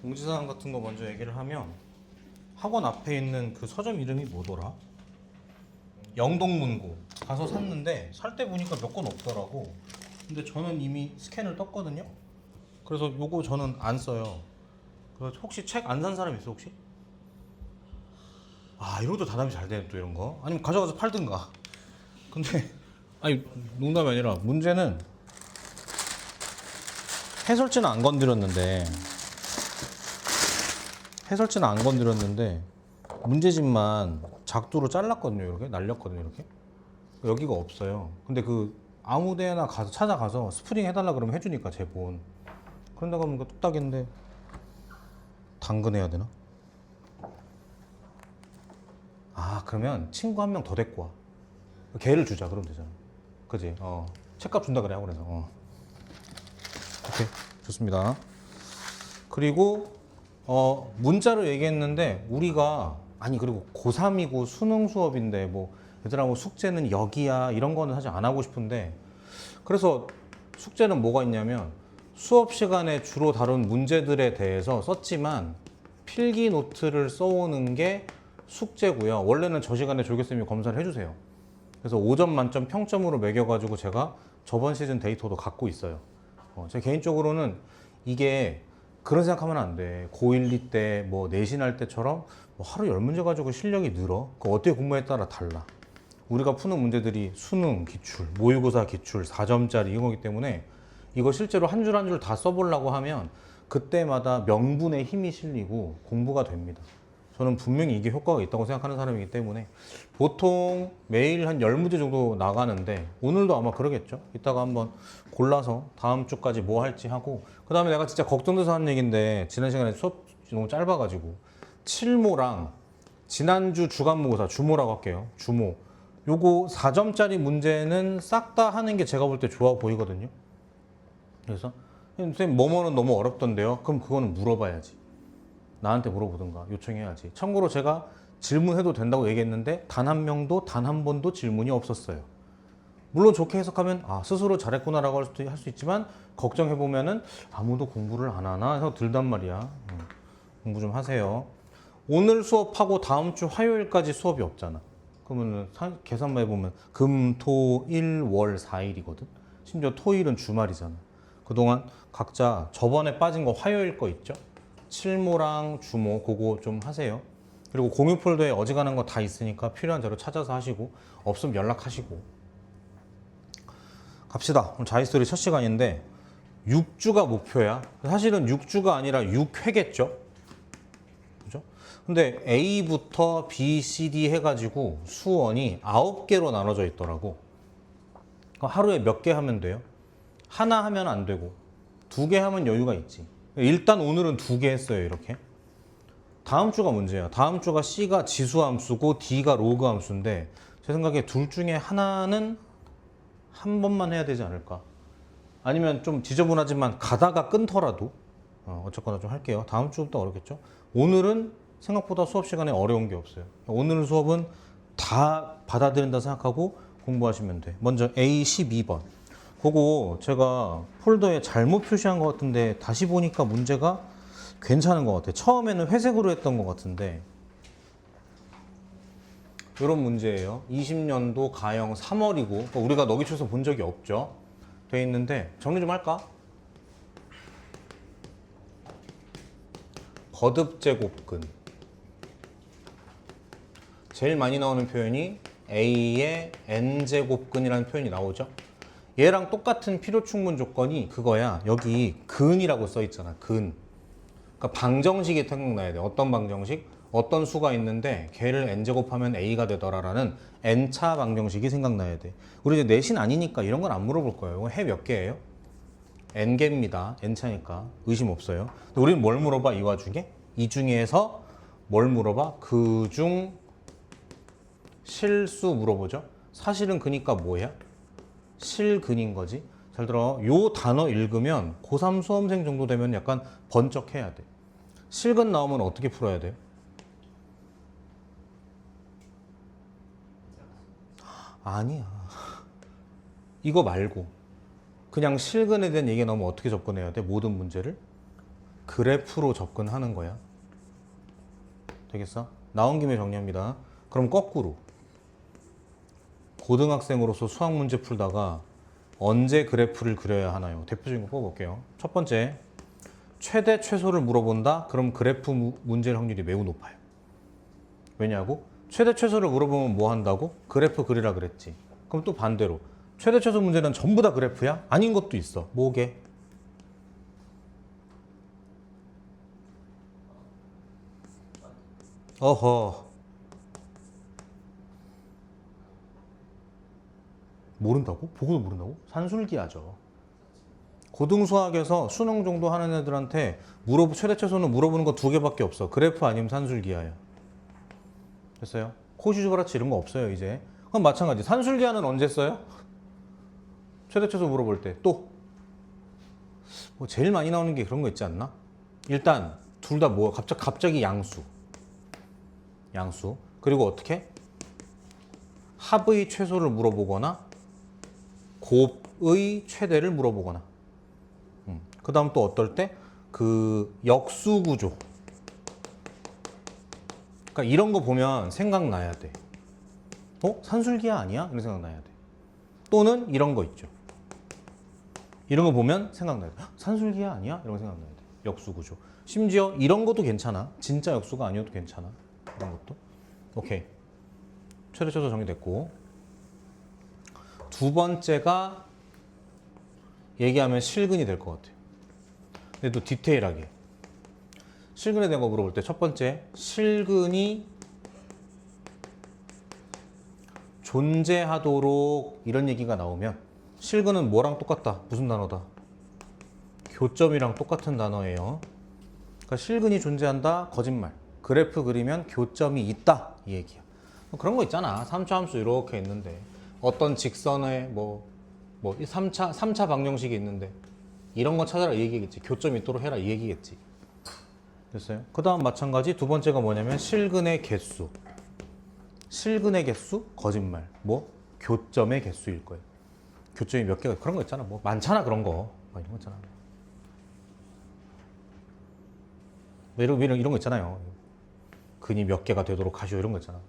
공지사항 같은 거 먼저 얘기를 하면 학원 앞에 있는 그 서점 이름이 뭐더라? 영동문고 가서 샀는데 살 때 보니까 몇 권 없더라고. 근데 저는 이미 스캔을 떴거든요. 그래서 요거 저는 안 써요. 그래서 혹시 책 안 산 사람 있어 혹시? 아 이런 것도 다담이 잘 되네 또 이런 거. 아니면 가져가서 팔든가. 근데 아니 농담이 아니라 문제는 해설지는 안 건드렸는데 문제집만 작두로 잘랐거든요. 이렇게 날렸거든요. 이렇게 여기가 없어요. 근데 그 아무데나 가서 찾아가서 스프링 해달라 그러면 해주니까 제본. 그런다고 하면 뚝딱인데 당근해야 되나? 아 그러면 친구 한 명 더 데리고 와. 걔를 주자 그러면 되잖아. 그지? 책값 준다 그래 학원에서. 오케이 좋습니다. 그리고 문자로 얘기했는데 우리가 아니 그리고 고3이고 수능 수업인데 뭐 얘들아 뭐 숙제는 여기야 이런 거는 사실 안 하고 싶은데 그래서 숙제는 뭐가 있냐면 수업 시간에 주로 다룬 문제들에 대해서 썼지만 필기 노트를 써오는 게 숙제고요. 원래는 저 시간에 조교쌤이 검사를 해주세요. 그래서 5점 만점 평점으로 매겨가지고 제가 저번 시즌 데이터도 갖고 있어요. 제 개인적으로는 이게 그런 생각하면 안 돼. 고1, 2 때 뭐 내신할 때처럼 뭐 하루 10문제 가지고 실력이 늘어. 그 어떻게 공부에 따라 달라. 우리가 푸는 문제들이 수능 기출, 모의고사 기출, 4점짜리 이런 거기 때문에 이거 실제로 한 줄 한 줄 다 써보려고 하면 그때마다 명분의 힘이 실리고 공부가 됩니다. 저는 분명히 이게 효과가 있다고 생각하는 사람이기 때문에 보통 매일 한 10문제 정도 나가는데 오늘도 아마 그러겠죠. 이따가 한번 골라서 다음 주까지 뭐 할지 하고 그 다음에 내가 진짜 걱정돼서 하는 얘기인데 지난 시간에 수업 너무 짧아가지고 칠모랑 지난주 주간모의고사 주모라고 할게요. 주모 요거 4점짜리 문제는 싹 다 하는 게 제가 볼 때 좋아 보이거든요. 그래서 선생님 뭐뭐는 너무 어렵던데요. 그럼 그거는 물어봐야지. 나한테 물어보든가 요청해야지. 참고로 제가 질문해도 된다고 얘기했는데 단 한 명도 단 한 번도 질문이 없었어요. 물론 좋게 해석하면 스스로 잘했구나라고 할 수 있지만 걱정해보면은 아무도 공부를 안 하나 해서 들단 말이야. 공부 좀 하세요. 오늘 수업하고 다음 주 화요일까지 수업이 없잖아. 그러면 계산만 해보면 금, 토, 일, 월 4일이거든. 심지어 토일은 주말이잖아. 그동안 각자 저번에 빠진 거 화요일 거 있죠? 칠모랑 주모 그거 좀 하세요. 그리고 공유 폴더에 어지간한 거 다 있으니까 필요한 자료 찾아서 하시고 없으면 연락하시고 갑시다. 오늘 자이스토리 첫 시간인데 6주가 목표야. 사실은 6주가 아니라 6회겠죠. 그죠? 근데 A부터 B, C, D 해가지고 수원이 9개로 나눠져 있더라고. 하루에 몇 개 하면 돼요? 하나 하면 안 되고 2개 하면 여유가 있지. 일단 오늘은 2개 했어요. 이렇게. 다음 주가 문제야. 다음 주가 C가 지수 함수고 D가 로그 함수인데 제 생각에 둘 중에 하나는 한 번만 해야 되지 않을까. 아니면 좀 지저분하지만 가다가 끊더라도 어쨌거나 좀 할게요. 다음 주부터 어렵겠죠. 오늘은 생각보다 수업 시간에 어려운 게 없어요. 오늘 수업은 다 받아들인다 생각하고 공부하시면 돼. 먼저 A12번. 그거 제가 폴더에 잘못 표시한 것 같은데 다시 보니까 문제가 괜찮은 것 같아요. 처음에는 회색으로 했던 것 같은데 이런 문제예요. 20년도 가형 3월이고 그러니까 우리가 너기쳐서 본 적이 없죠. 돼 있는데 정리 좀 할까? 거듭제곱근 제일 많이 나오는 표현이 A의 N제곱근이라는 표현이 나오죠. 얘랑 똑같은 필요충분 조건이 그거야. 여기 근이라고 써 있잖아. 근. 그러니까 방정식이 생각나야 돼. 어떤 방정식? 어떤 수가 있는데 걔를 n제곱하면 a가 되더라라는 n차 방정식이 생각나야 돼. 우리 이제 내신 아니니까 이런 건 안 물어볼 거예요. 이거 해 몇 개예요? n개입니다. n차니까 의심 없어요. 근데 우리는 뭘 물어봐 이 와중에? 이 중에서 뭘 물어봐? 그중 실수 물어보죠. 사실은 그니까 뭐야? 실근인 거지. 잘 들어. 요 단어 읽으면 고3 수험생 정도 되면 약간 번쩍해야 돼. 실근 나오면 어떻게 풀어야 돼요? 아니야. 이거 말고 그냥 실근에 대한 얘기가 나오면 어떻게 접근해야 돼? 모든 문제를? 그래프로 접근하는 거야. 되겠어? 나온 김에 정리합니다. 그럼 거꾸로 고등학생으로서 수학 문제 풀다가 언제 그래프를 그려야 하나요? 대표적인 거 뽑아볼게요. 첫 번째, 최대 최소를 물어본다? 그럼 그래프 문제일 확률이 매우 높아요. 왜냐고? 최대 최소를 물어보면 뭐 한다고? 그래프 그리라 그랬지. 그럼 또 반대로 최대 최소 문제는 전부 다 그래프야? 아닌 것도 있어. 뭐게? 어허. 모른다고? 보고도 모른다고? 산술기하죠. 고등수학에서 수능 정도 하는 애들한테 최대 최소는 물어보는 거 2개밖에 없어. 그래프 아니면 산술기하야. 됐어요? 코시주브라치 이런 거 없어요 이제. 그럼 마찬가지. 산술기하는 언제 써요? 최대 최소 물어볼 때. 또 뭐 제일 많이 나오는 게 그런 거 있지 않나? 일단 둘 다 뭐 갑자기 양수. 그리고 어떻게? 합의 최소를 물어보거나 곱의 최대를 물어보거나. 그 다음 또 어떨 때? 그 역수구조. 그러니까 이런 거 보면 생각나야 돼. 산술기하 아니야? 이런 생각나야 돼. 또는 이런 거 있죠. 이런 거 보면 생각나야 돼. 산술기하 아니야? 이런 거 생각나야 돼. 역수구조. 심지어 이런 것도 괜찮아. 진짜 역수가 아니어도 괜찮아. 이런 것도. 오케이. 최대 최소 정리됐고. 두 번째가 얘기하면 실근이 될 것 같아요. 근데 또 디테일하게. 실근에 대한 거 물어볼 때 첫 번째, 실근이 존재하도록 이런 얘기가 나오면 실근은 뭐랑 똑같다? 무슨 단어다? 교점이랑 똑같은 단어예요. 그러니까 실근이 존재한다? 거짓말. 그래프 그리면 교점이 있다? 이 얘기야. 그런 거 있잖아. 3차 함수 이렇게 있는데 어떤 직선에 뭐 3차 방정식이 있는데 이런 거 찾아라 이 얘기겠지. 교점 있도록 해라 이 얘기겠지. 됐어요? 그 다음 마찬가지 두 번째가 뭐냐면 실근의 개수. 실근의 개수? 거짓말. 뭐? 교점의 개수일 거예요. 교점이 몇 개가 그런 거 있잖아. 뭐 많잖아 그런 거. 이런 거 있잖아. 이런 거 있잖아요. 근이 몇 개가 되도록 하시오 이런 거 있잖아.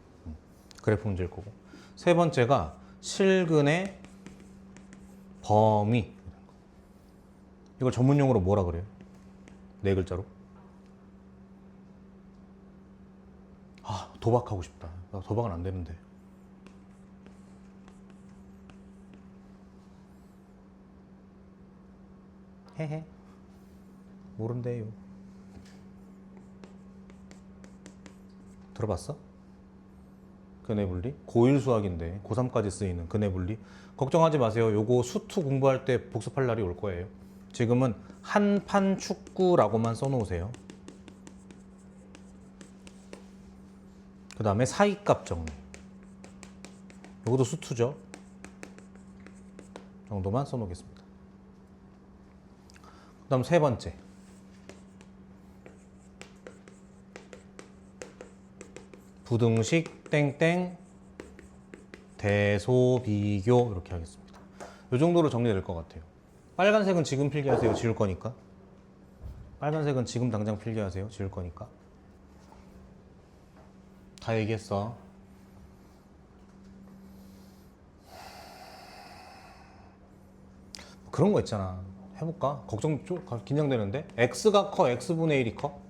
그래프 문제일 거고. 세 번째가 실근의 범위. 이걸 전문용어로 뭐라 그래요? 4글자로. 도박하고 싶다. 나 도박은 안 되는데. 헤헤. 모른대요. 들어봤어? 근해분리? 고1 수학인데 고3까지 쓰이는 근해분리. 걱정하지 마세요. 요거 수투 공부할 때 복습할 날이 올 거예요. 지금은 한판 축구라고만 써놓으세요. 그 다음에 사이값 정리. 요것도 수투죠. 정도만 써놓겠습니다. 그 다음 세 번째. 부등식 땡땡 대소비교 이렇게 하겠습니다. 이 정도로 정리될 것 같아요. 빨간색은 지금 필기하세요. 지울 거니까. 빨간색은 지금 당장 필기하세요. 지울 거니까. 다 얘기했어. 그런 거 있잖아. 해볼까? 걱정 좀 긴장되는데. x가 커? x분의 1이 커?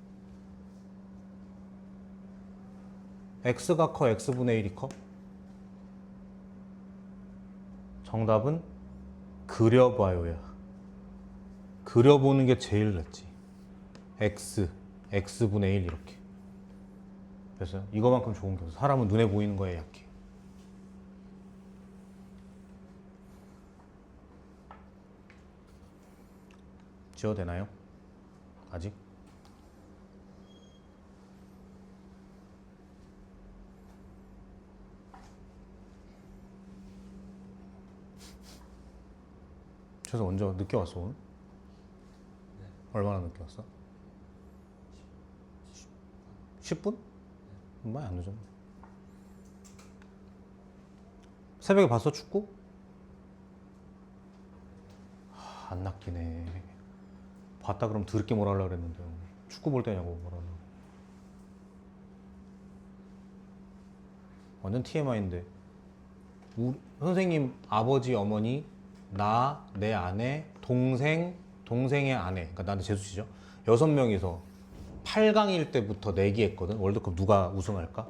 x가 커? x분의 1이 커? 정답은 그려봐요야. 그려보는 게 제일 낫지. x분의 1 이렇게. 그래서 이거만큼 좋은 게 없어. 사람은 눈에 보이는 거에 약해. 지워도 되나요? 아직? 그래서 언제 늦게 왔어 오늘? 네. 얼마나 늦게 왔어? 10분? 많이 안 늦었네. 새벽에 봤어 축구? 안 낚이네. 봤다 그러면 더럽게 뭐라 하려고 그랬는데 축구 볼 때냐고 뭐라 하려고. 완전 TMI인데 선생님 아버지 어머니 나 내 아내 동생의 아내 그러니까 나한테 재수씨죠 6명이서 8강일 때부터 내기했거든 월드컵 누가 우승할까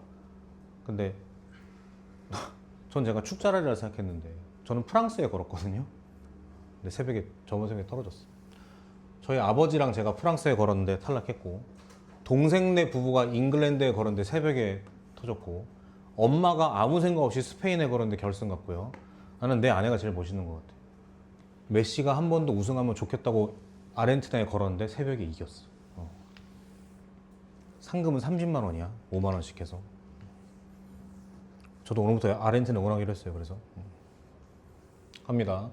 근데 전 제가 축자라리라 생각했는데 저는 프랑스에 걸었거든요 근데 저번 새벽에 떨어졌어 저희 아버지랑 제가 프랑스에 걸었는데 탈락했고 동생네 부부가 잉글랜드에 걸었는데 새벽에 터졌고 엄마가 아무 생각 없이 스페인에 걸었는데 결승 갔고요 나는 내 아내가 제일 멋있는 것 같아 메시가 한 번 더 우승하면 좋겠다고 아르헨티나에 걸었는데 새벽에 이겼어 상금은 30만 원이야 5만 원씩 해서 저도 오늘부터 아르헨티나 응원하기로 했어요 그래서 갑니다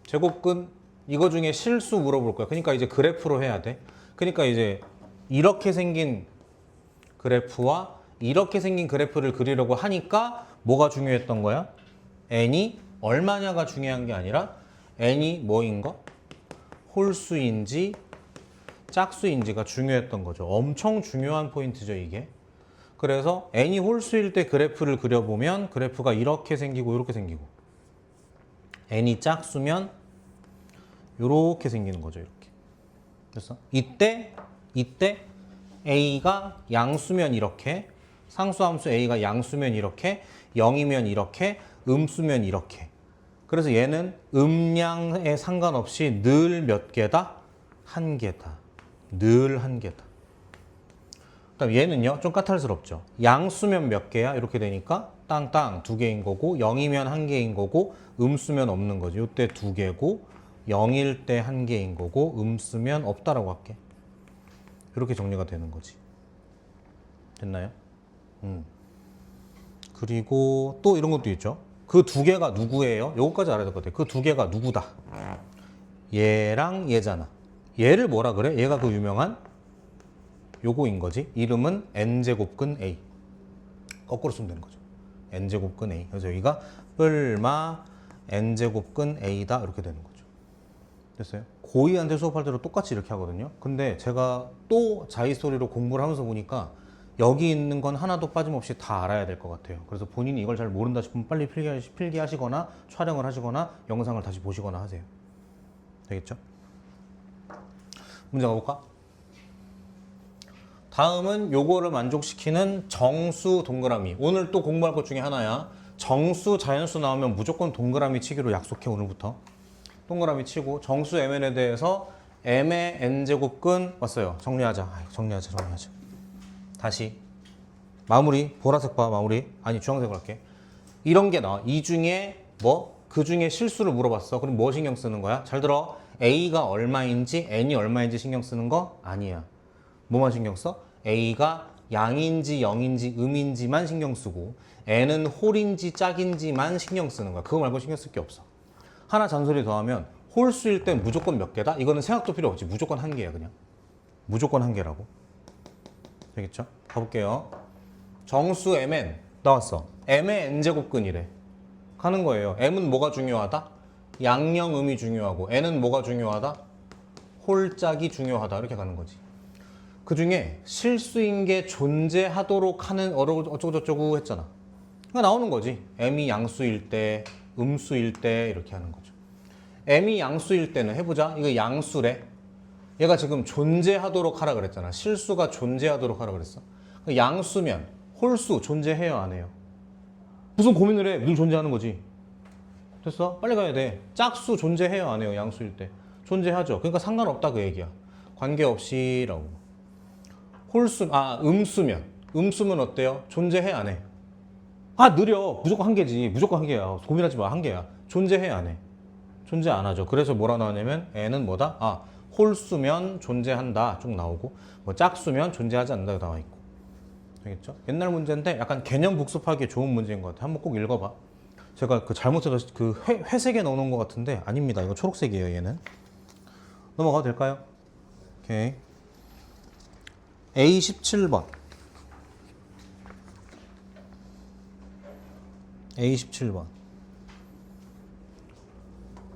제곱근 이거 중에 실수 물어볼 거야 그러니까 이제 그래프로 해야 돼 그러니까 이제 이렇게 생긴 그래프와 이렇게 생긴 그래프를 그리려고 하니까 뭐가 중요했던 거야? n이 얼마냐가 중요한 게 아니라 n이 뭐인 거? 홀수인지 짝수인지가 중요했던 거죠. 엄청 중요한 포인트죠, 이게. 그래서 n이 홀수일 때 그래프를 그려보면 그래프가 이렇게 생기고 이렇게 생기고 n이 짝수면 이렇게 생기는 거죠, 이렇게. 그래서 이때 a가 양수면 이렇게 상수함수 a가 양수면 이렇게 0이면 이렇게 음수면 이렇게 그래서 얘는 음량에 상관없이 늘 몇 개다? 한 개다. 늘 한 개다. 그다음 얘는요 좀 까탈스럽죠. 양수면 몇 개야? 이렇게 되니까 땅땅 2개인 거고 0이면 1개인 거고 음수면 없는 거죠. 이때 2개고 0일 때 1개인 거고 음수면 없다라고 할게. 이렇게 정리가 되는 거지. 됐나요? 그리고 또 이런 것도 있죠. 그 2개가 누구예요? 요거까지 알아야 될 것 같아요. 그 2개가 누구다? 얘랑 얘잖아. 얘를 뭐라 그래? 얘가 그 유명한 요거인 거지. 이름은 n제곱근 a. 거꾸로 쓰면 되는 거죠. n제곱근 a. 그래서 여기가 뿔마 n제곱근 a다 이렇게 되는 거죠. 됐어요? 고2한테 수업할 때도 똑같이 이렇게 하거든요. 근데 제가 또 자기스토리로 공부를 하면서 보니까 여기 있는 건 하나도 빠짐없이 다 알아야 될 것 같아요. 그래서 본인이 이걸 잘 모른다 싶으면 빨리 필기하시거나 촬영을 하시거나 영상을 다시 보시거나 하세요. 되겠죠? 문제 가볼까? 다음은 요거를 만족시키는 정수 동그라미. 오늘 또 공부할 것 중에 하나야. 정수, 자연수 나오면 무조건 동그라미 치기로 약속해 오늘부터. 동그라미 치고 정수 mn에 대해서 m의 n제곱근 왔어요. 정리하자. 정리하자. 다시 마무리 보라색 봐 마무리 아니 주황색으로 할게 이런 게 나와 이 중에 뭐 그 중에 실수를 물어봤어 그럼 뭐 신경 쓰는 거야 잘 들어 a가 얼마인지 n이 얼마인지 신경 쓰는 거 아니야 뭐만 신경 써 a가 양인지 영인지 음인지만 신경 쓰고 n은 홀인지 짝인지만 신경 쓰는 거야 그거 말고 신경 쓸 게 없어 하나 잔소리 더 하면 홀수일 땐 무조건 몇 개다 이거는 생각도 필요 없지 무조건 한 개야 그냥 무조건 한 개라고 되겠죠? 가볼게요. 정수 mn 나왔어. m의 n제곱근이래. 가는 거예요. m은 뭐가 중요하다? 양령음이 중요하고 n은 뭐가 중요하다? 홀짝이 중요하다. 이렇게 가는 거지. 그 중에 실수인 게 존재하도록 하는 어쩌고저쩌고 했잖아. 그러니까 나오는 거지. m이 양수일 때, 음수일 때 이렇게 하는 거죠. m이 양수일 때는 해보자. 이거 양수래. 얘가 지금 존재하도록 하라 그랬잖아. 실수가 존재하도록 하라 그랬어. 양수면 홀수 존재해요 안 해요? 무슨 고민을 해? 늘 존재하는 거지. 됐어? 빨리 가야 돼. 짝수 존재해요 안 해요? 양수일 때. 존재하죠. 그러니까 상관없다 그 얘기야. 관계없이라고. 음수면 어때요? 존재해 안 해? 아 느려. 무조건 한 개지. 무조건 한 개야. 고민하지 마. 한 개야. 존재해 안 해? 존재 안 하죠. 그래서 뭐라 나오냐면 n은 뭐다? 홀수면 존재한다 쭉 나오고 뭐 짝수면 존재하지 않는다 나와 있고 알겠죠? 옛날 문제인데 약간 개념 복습하기에 좋은 문제인 것 같아요. 한번 꼭 읽어봐. 제가 그 잘못해서 그 회색에 넣어놓은 것 같은데 아닙니다. 이거 초록색이에요 얘는. 넘어가도 될까요? 오케이. A17번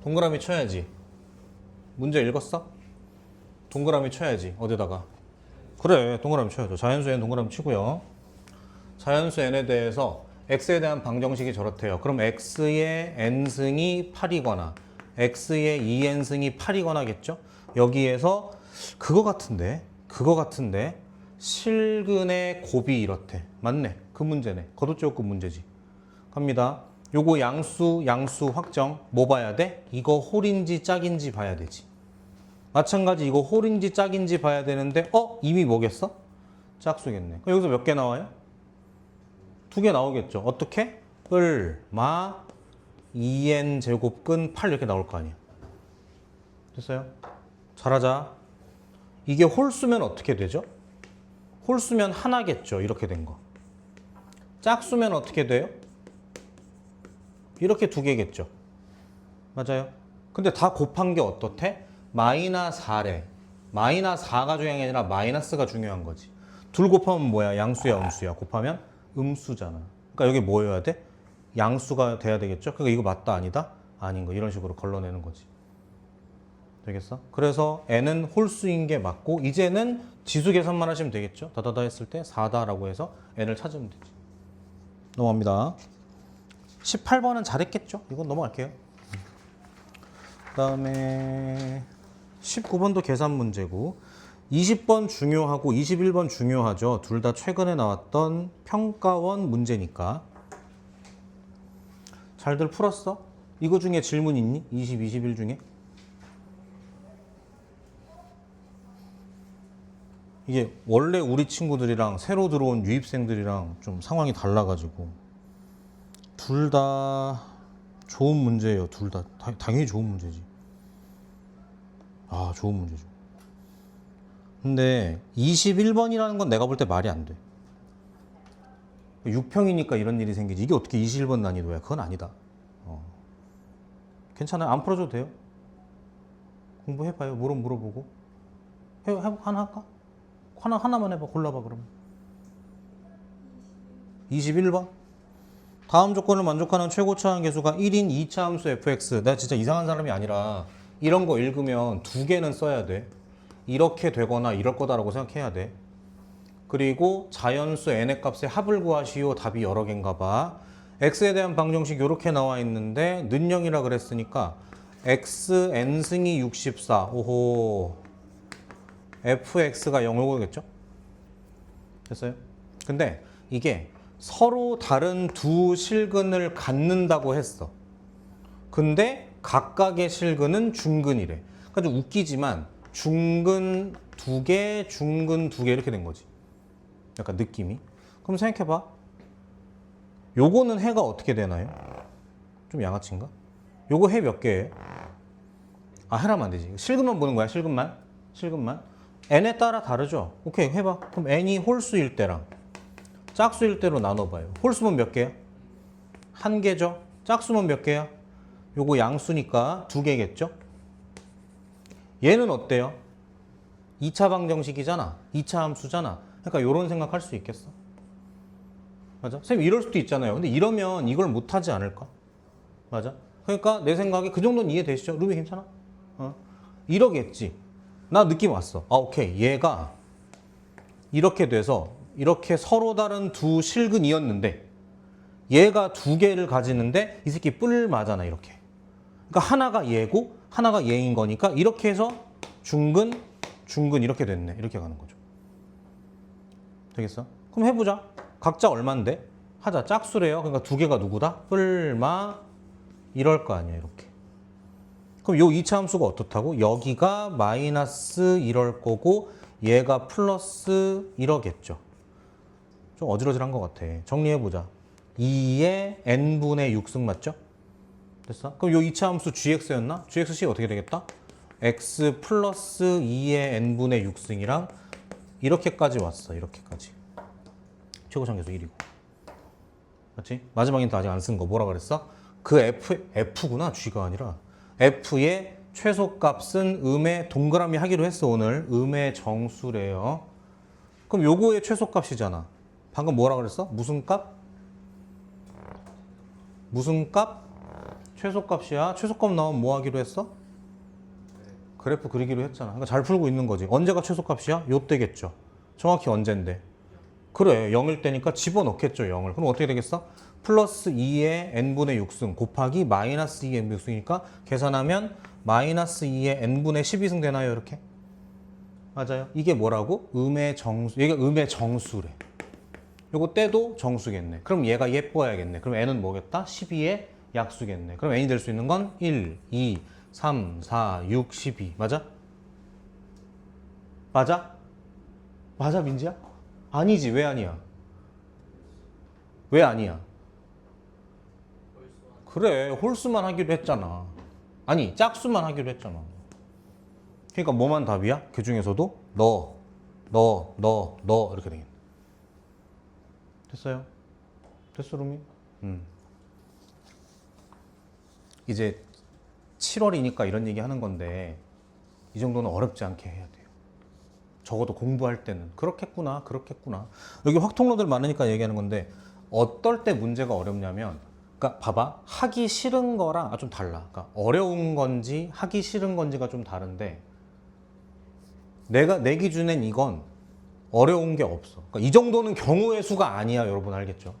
동그라미 쳐야지. 문제 읽었어? 동그라미 쳐야지. 어디다가? 그래, 동그라미 쳐야죠. 자연수 n 동그라미 치고요. 자연수 n에 대해서 x에 대한 방정식이 저렇대요. 그럼 x의 n승이 8이거나 x의 2n승이 8이거나겠죠? 여기에서 그거 같은데 실근의 곱이 이렇대. 맞네. 그 문제네. 거두제곱급 문제지. 갑니다. 요거 양수 확정. 뭐 봐야 돼? 이거 홀인지 짝인지 봐야 되지. 마찬가지 이거 홀인지 짝인지 봐야 되는데 이미 뭐겠어? 짝수겠네. 그럼 여기서 몇 개 나와요? 2개 나오겠죠. 어떻게? 마 2n 제곱근 8 이렇게 나올 거 아니야. 됐어요? 잘하자. 이게 홀수면 어떻게 되죠? 홀수면 하나겠죠. 이렇게 된 거. 짝수면 어떻게 돼요? 이렇게 2개겠죠. 맞아요? 근데 다 곱한 게 어떻대? 마이너스 4래. 마이너스 4가 중요한 게 아니라 마이너스가 중요한 거지. 둘 곱하면 뭐야? 양수야, 음수야? 곱하면 음수잖아. 그러니까 여기 뭐여야 돼? 양수가 돼야 되겠죠? 그러니까 이거 맞다, 아니다? 아닌 거. 이런 식으로 걸러내는 거지. 되겠어? 그래서 n은 홀수인 게 맞고 이제는 지수 계산만 하시면 되겠죠? 다다다 했을 때 4다라고 해서 n을 찾으면 되지. 넘어갑니다. 18번은 잘했겠죠? 이건 넘어갈게요. 그 다음에 19번도 계산 문제고 20번 중요하고 21번 중요하죠. 둘 다 최근에 나왔던 평가원 문제니까. 잘들 풀었어? 이거 중에 질문 있니? 20, 21 중에? 이게 원래 우리 친구들이랑 새로 들어온 유입생들이랑 좀 상황이 달라가지고 둘 다 좋은 문제예요. 둘 다 당연히 좋은 문제지. 아, 좋은 문제죠. 근데 21번이라는 건 내가 볼 때 말이 안 돼. 6평이니까 이런 일이 생기지. 이게 어떻게 21번 난이도야? 그건 아니다. 괜찮아요. 안 풀어줘도 돼요. 공부해봐요. 물어보고. 하나 할까? 하나만 해봐. 골라봐 그러면. 21번. 다음 조건을 만족하는 최고차항 계수가 1인 2차 함수 fx. 내가 진짜 이상한 사람이 아니라 이런 거 읽으면 2개는 써야 돼. 이렇게 되거나 이럴 거다라고 생각해야 돼. 그리고 자연수 n의 값의 합을 구하시오. 답이 여러 개인가 봐. x에 대한 방정식 이렇게 나와 있는데 는영이라 그랬으니까 x n승이 64. 오호. fx가 0이겠죠? 됐어요? 근데 이게 서로 다른 두 실근을 갖는다고 했어. 근데 각각의 실근은 중근이래. 그러니까 좀 웃기지만 중근 2개, 중근 2개 이렇게 된 거지. 약간 느낌이. 그럼 생각해봐. 요거는 해가 어떻게 되나요? 좀 양아치인가? 요거 해 몇 개예요? 아, 해라면 안 되지. 실근만 보는 거야, 실근만. n에 따라 다르죠? 오케이, 해봐. 그럼 n이 홀수일 때랑 짝수일 때로 나눠봐요. 홀수면 몇 개야? 1개죠? 짝수면 몇 개야? 요거 양수니까 2개겠죠? 얘는 어때요? 2차 방정식이잖아. 2차 함수잖아. 그러니까 요런 생각할 수 있겠어? 맞아? 선생님 이럴 수도 있잖아요. 근데 이러면 이걸 못하지 않을까? 맞아? 그러니까 내 생각에 그 정도는 이해되시죠? 루비 괜찮아? 이러겠지. 나 느낌 왔어. 아, 오케이. 얘가 이렇게 돼서 이렇게 서로 다른 두 실근이었는데 얘가 2개를 가지는데 이 새끼 뿔 맞잖아, 이렇게. 그러니까 하나가 얘고 하나가 얘인 거니까 이렇게 해서 중근 이렇게 됐네. 이렇게 가는 거죠. 되겠어? 그럼 해보자. 각자 얼만데? 하자. 짝수래요. 그러니까 2개가 누구다? 뿔마 이럴 거 아니야, 이렇게. 그럼 요 2차 함수가 어떻다고? 여기가 마이너스 이럴 거고 얘가 플러스 이러겠죠. 좀 어지러질한 것 같아. 정리해보자. 2의 n분의 6승 맞죠? 됐어? 그럼 요 2차 함수 gx였나? gxc 어떻게 되겠다? x 플러스 2의 n분의 6승이랑 이렇게까지 왔어. 이렇게까지. 최고차항 계수 1이고. 맞지? 마지막엔 또 아직 안 쓴 거 뭐라 그랬어? 그 f구나. g가 아니라. f의 최소값은 음의 동그라미 하기로 했어. 오늘 음의 정수래요. 그럼 요거의 최소값이잖아. 방금 뭐라 그랬어? 무슨 값? 무슨 값? 최소값이야. 최소값 나오면 뭐 하기로 했어? 그래프 그리기로 했잖아. 그러니까 잘 풀고 있는 거지. 언제가 최소값이야? 요때겠죠. 정확히 언젠데. 그래 0일 때니까 집어넣겠죠 0을. 그럼 어떻게 되겠어? 플러스 2의 n분의 6승 곱하기 마이너스 2의 n분의 6승이니까 계산하면 마이너스 2의 n분의 12승 되나요 이렇게? 맞아요. 이게 뭐라고? 음의 정수. 얘가 음의 정수래. 요거 때도 정수겠네. 그럼 얘가 예뻐야겠네. 그럼 n은 뭐겠다? 12의 약수겠네. 그럼 n이 될 수 있는 건 1, 2, 3, 4, 6, 12. 맞아? 맞아? 맞아 민지야? 아니지. 왜 아니야? 왜 아니야? 그래 홀수만 하기로 했잖아. 아니 짝수만 하기로 했잖아. 그러니까 뭐만 답이야? 그 중에서도 너 이렇게 되겠네. 됐어요? 됐어 루미? 이제 7월이니까 이런 얘기 하는 건데 이 정도는 어렵지 않게 해야 돼요. 적어도 공부할 때는 그렇겠구나. 여기 확통로들 많으니까 얘기하는 건데 어떨 때 문제가 어렵냐면 그러니까 봐봐 하기 싫은 거랑 좀 달라. 그러니까 어려운 건지 하기 싫은 건지가 좀 다른데 내 기준엔 이건 어려운 게 없어. 그러니까 이 정도는 경우의 수가 아니야. 여러분 알겠죠?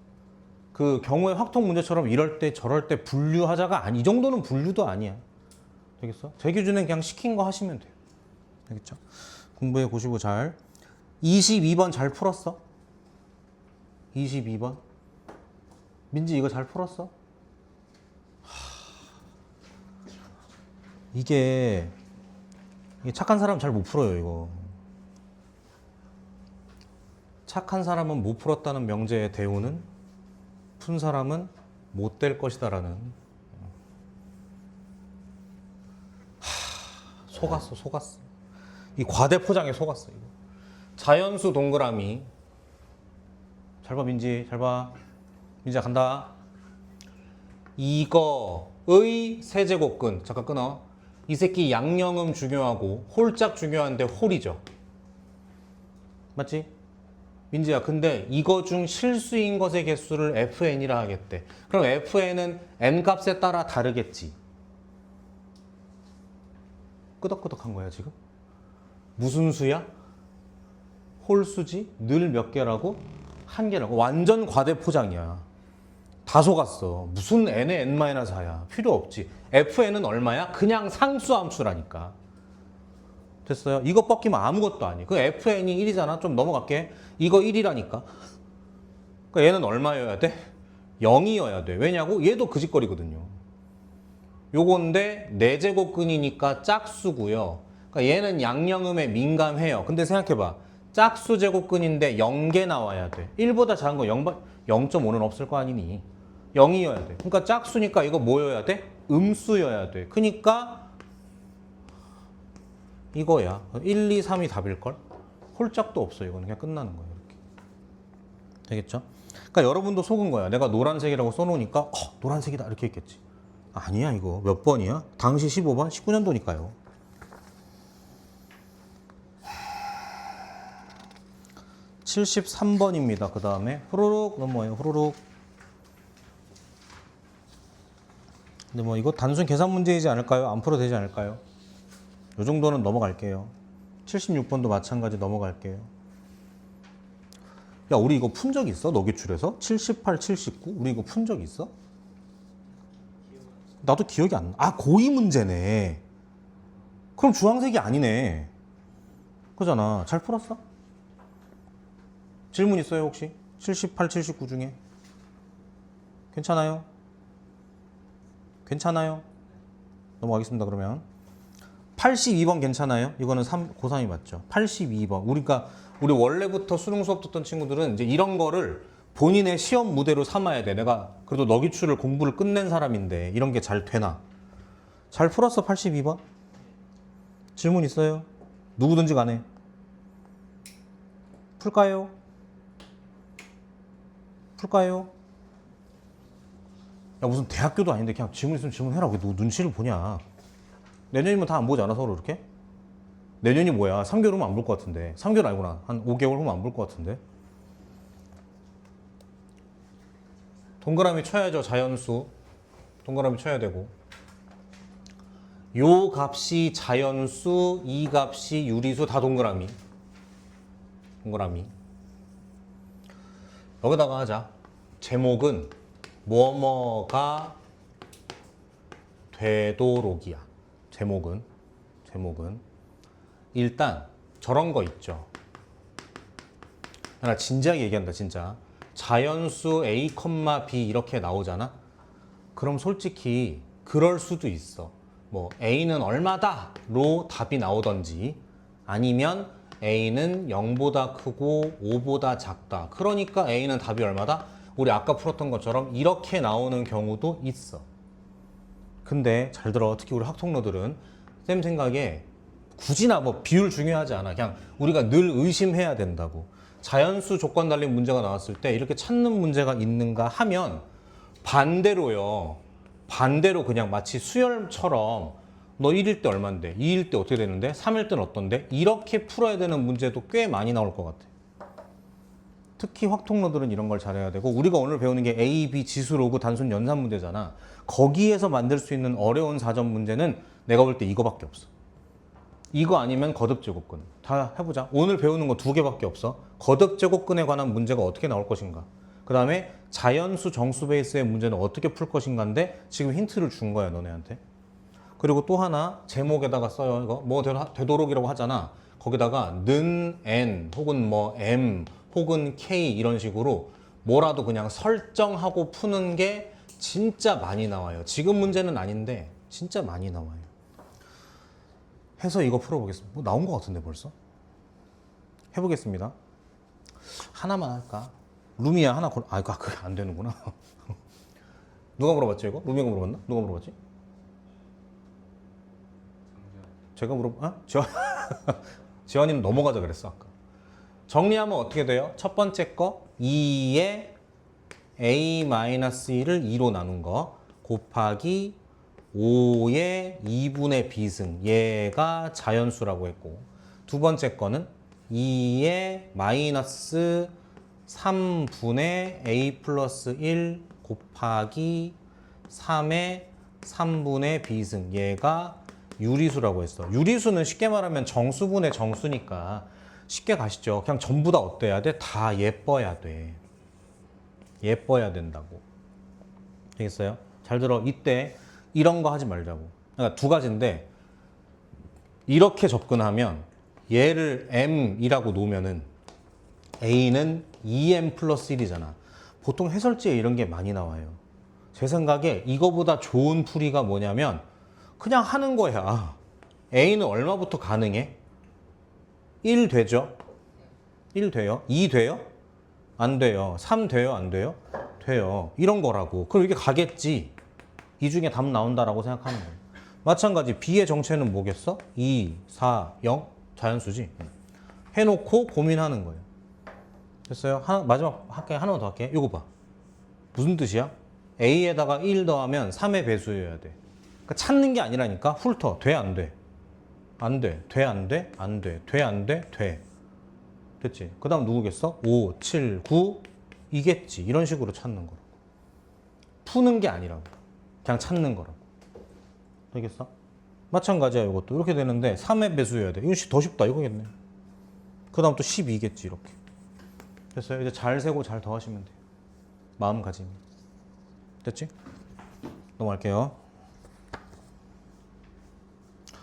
그 경우의 확통 문제처럼 이럴 때 저럴 때 분류하자가 아니. 이 정도는 분류도 아니야. 되겠어? 제 기준엔 그냥 시킨 거 하시면 돼요. 되겠죠? 공부해 보시고 잘. 22번 잘 풀었어? 22번? 민지 이거 잘 풀었어? 이게 착한 사람 잘 못 풀어요 이거. 착한 사람은 못 풀었다는 명제의 대우는 푼 사람은 못 될 것이다라는. 속았어. 이 과대 포장에 속았어 이거. 자연수 동그라미. 잘 봐 민지, 잘 봐. 민지야 간다. 이거의 세제곱근. 잠깐 끊어. 이 새끼 양영음 중요하고 홀짝 중요한데 홀이죠. 맞지? 민지야 근데 이거 중 실수인 것의 개수를 fn이라 하겠대. 그럼 fn은 n 값에 따라 다르겠지. 끄덕끄덕한 거야 지금? 무슨 수야? 홀수지? 늘 몇 개라고? 한 개라고. 완전 과대 포장이야. 다 속았어. 무슨 n의 n-4야. 필요 없지. fn은 얼마야? 그냥 상수함수라니까. 됐어요? 이거 뻗기면 아무것도 아니야. 그 fn이 1이잖아. 좀 넘어갈게. 이거 1이라니까. 그러니까 얘는 얼마여야 돼? 0이어야 돼. 왜냐고? 얘도 그 짓거리거든요. 요건데 4제곱근이니까 짝수고요. 그러니까 얘는 양영음에 민감해요. 근데 생각해봐. 짝수 제곱근인데 0개 나와야 돼. 1보다 작은 거 0.5는 없을 거 아니니. 0이어야 돼. 그러니까 짝수니까 이거 뭐여야 돼? 음수여야 돼. 그러니까 이거야. 1, 2, 3이 답일걸? 홀짝도 없어. 이거는 그냥 끝나는 거야. 이렇게. 되겠죠? 그러니까 여러분도 속은 거야. 내가 노란색이라고 써놓으니까 노란색이다 이렇게 했겠지. 아니야 이거. 몇 번이야? 당시 15번? 19년도니까요. 73번입니다. 그 다음에 후루룩 넘어요. 후루룩. 근데 뭐 이거 단순 계산 문제이지 않을까요? 안 풀어도 되지 않을까요? 이 정도는 넘어갈게요. 76번도 마찬가지 넘어갈게요. 야 우리 이거 푼 적 있어? 너기출에서? 78, 79? 우리 이거 푼 적 있어? 나도 기억이 안 나. 아 고2 문제네. 그럼 주황색이 아니네. 그잖아. 잘 풀었어? 질문 있어요 혹시? 78, 79 중에? 괜찮아요? 괜찮아요? 넘어가겠습니다 그러면. 82번 괜찮아요? 이거는 고3이 맞죠? 82번. 우리 원래부터 수능 수업 듣던 친구들은 이제 이런 거를 본인의 시험 무대로 삼아야 돼. 내가 그래도 너기출을 공부를 끝낸 사람인데 이런 게 잘 되나? 잘 풀었어 82번? 질문 있어요? 누구든지 간에. 풀까요? 야 무슨 대학교도 아닌데 그냥 질문 있으면 질문해라. 왜 너 눈치를 보냐? 내년이면 다 안 보지 않아 서로 이렇게? 내년이 뭐야? 3개월 후면 안 볼 것 같은데. 3개월 아니구나. 한 5개월 후면 안 볼 것 같은데. 동그라미 쳐야죠. 자연수. 동그라미 쳐야 되고. 요 값이 자연수, 이 값이 유리수, 다 동그라미. 동그라미. 여기다가 하자. 제목은 뭐뭐가 되도록이야. 제목은 일단 저런 거 있죠. 나 진지하게 얘기한다 진짜. 자연수 a, b 이렇게 나오잖아. 그럼 솔직히 그럴 수도 있어. 뭐 a는 얼마다로 답이 나오던지, 아니면 a는 0보다 크고 5보다 작다. 그러니까 a는 답이 얼마다? 우리 아까 풀었던 것처럼 이렇게 나오는 경우도 있어. 근데 잘 들어. 특히 우리 학통러들은 쌤 생각에 굳이나 뭐 비율 중요하지 않아. 그냥 우리가 늘 의심해야 된다고. 자연수 조건 달린 문제가 나왔을 때 이렇게 찾는 문제가 있는가 하면 반대로요. 반대로 그냥 마치 수열처럼 너 1일 때 얼만데, 2일 때 어떻게 되는데, 3일 때는 어떤데, 이렇게 풀어야 되는 문제도 꽤 많이 나올 것 같아. 특히 확통러들은 이런 걸 잘해야 되고, 우리가 오늘 배우는 게 A, B 지수 로그 단순 연산 문제잖아. 거기에서 만들 수 있는 어려운 사전 문제는 내가 볼 때 이거밖에 없어. 이거 아니면 거듭제곱근. 다 해보자. 오늘 배우는 거 2개밖에 없어. 거듭제곱근에 관한 문제가 어떻게 나올 것인가. 그 다음에 자연수 정수 베이스의 문제는 어떻게 풀 것인가인데 지금 힌트를 준 거야 너네한테. 그리고 또 하나 제목에다가 써요. 이거 뭐 되도록이라고 하잖아. 거기다가 는 n 혹은 뭐 m 혹은 k 이런 식으로 뭐라도 그냥 설정하고 푸는 게 진짜 많이 나와요. 지금 문제는 아닌데 진짜 많이 나와요. 해서 이거 풀어보겠습니다. 뭐 나온 것 같은데 벌써? 해보겠습니다. 하나만 할까? 루미야 하나 골. 아 이거 그게 안 되는구나. 누가 물어봤지 이거? 루미가 물어봤나? 누가 물어봤지? 제가 지원이는 넘어가자 그랬어 아까. 정리하면 어떻게 돼요? 첫 번째 거 2에 a-1을 2로 나눈 거 곱하기 5의 2분의 비승, 얘가 자연수라고 했고, 두 번째 거는 2의 마이너스 3분의 a 플러스 1 곱하기 3의 3분의 비승, 얘가 유리수라고 했어. 유리수는 쉽게 말하면 정수분의 정수니까 쉽게 가시죠. 그냥 전부 다 어때야 돼? 다 예뻐야 돼. 예뻐야 된다고. 되겠어요? 잘 들어. 이때 이런 거 하지 말자고. 그러니까 2가지인데 이렇게 접근하면 얘를 m이라고 놓으면은 a는 2m 플러스 1이잖아. 보통 해설지에 이런 게 많이 나와요. 제 생각에 이거보다 좋은 풀이가 뭐냐면 그냥 하는 거야. a는 얼마부터 가능해? 1 되죠? 1 돼요? 2 돼요? 안 돼요. 3 돼요? 안 돼요? 돼요. 이런 거라고. 그럼 이게 가겠지. 이 중에 답 나온다라고 생각하는 거예요. 마찬가지 B의 정체는 뭐겠어? 2, 4, 0 자연수지. 해놓고 고민하는 거예요. 됐어요? 마지막 할게. 하나만 더 할게. 이거 봐. 무슨 뜻이야? A에다가 1 더하면 3의 배수여야 돼. 그러니까 찾는 게 아니라니까. 훑어. 돼? 안 돼? 안 돼. 돼? 안 돼? 안 돼. 돼? 안 돼? 돼. 됐지? 그 다음 누구겠어? 5, 7, 9 이겠지. 이런 식으로 찾는 거라고. 푸는 게 아니라고. 그냥 찾는 거라고. 되겠어? 마찬가지야 이것도. 이렇게 되는데 3의 배수여야 돼. 이건 더 쉽다 이거겠네. 그 다음 또 12겠지 이렇게. 됐어요? 이제 잘 세고 잘 더하시면 돼요. 마음가짐이. 됐지? 넘어갈게요.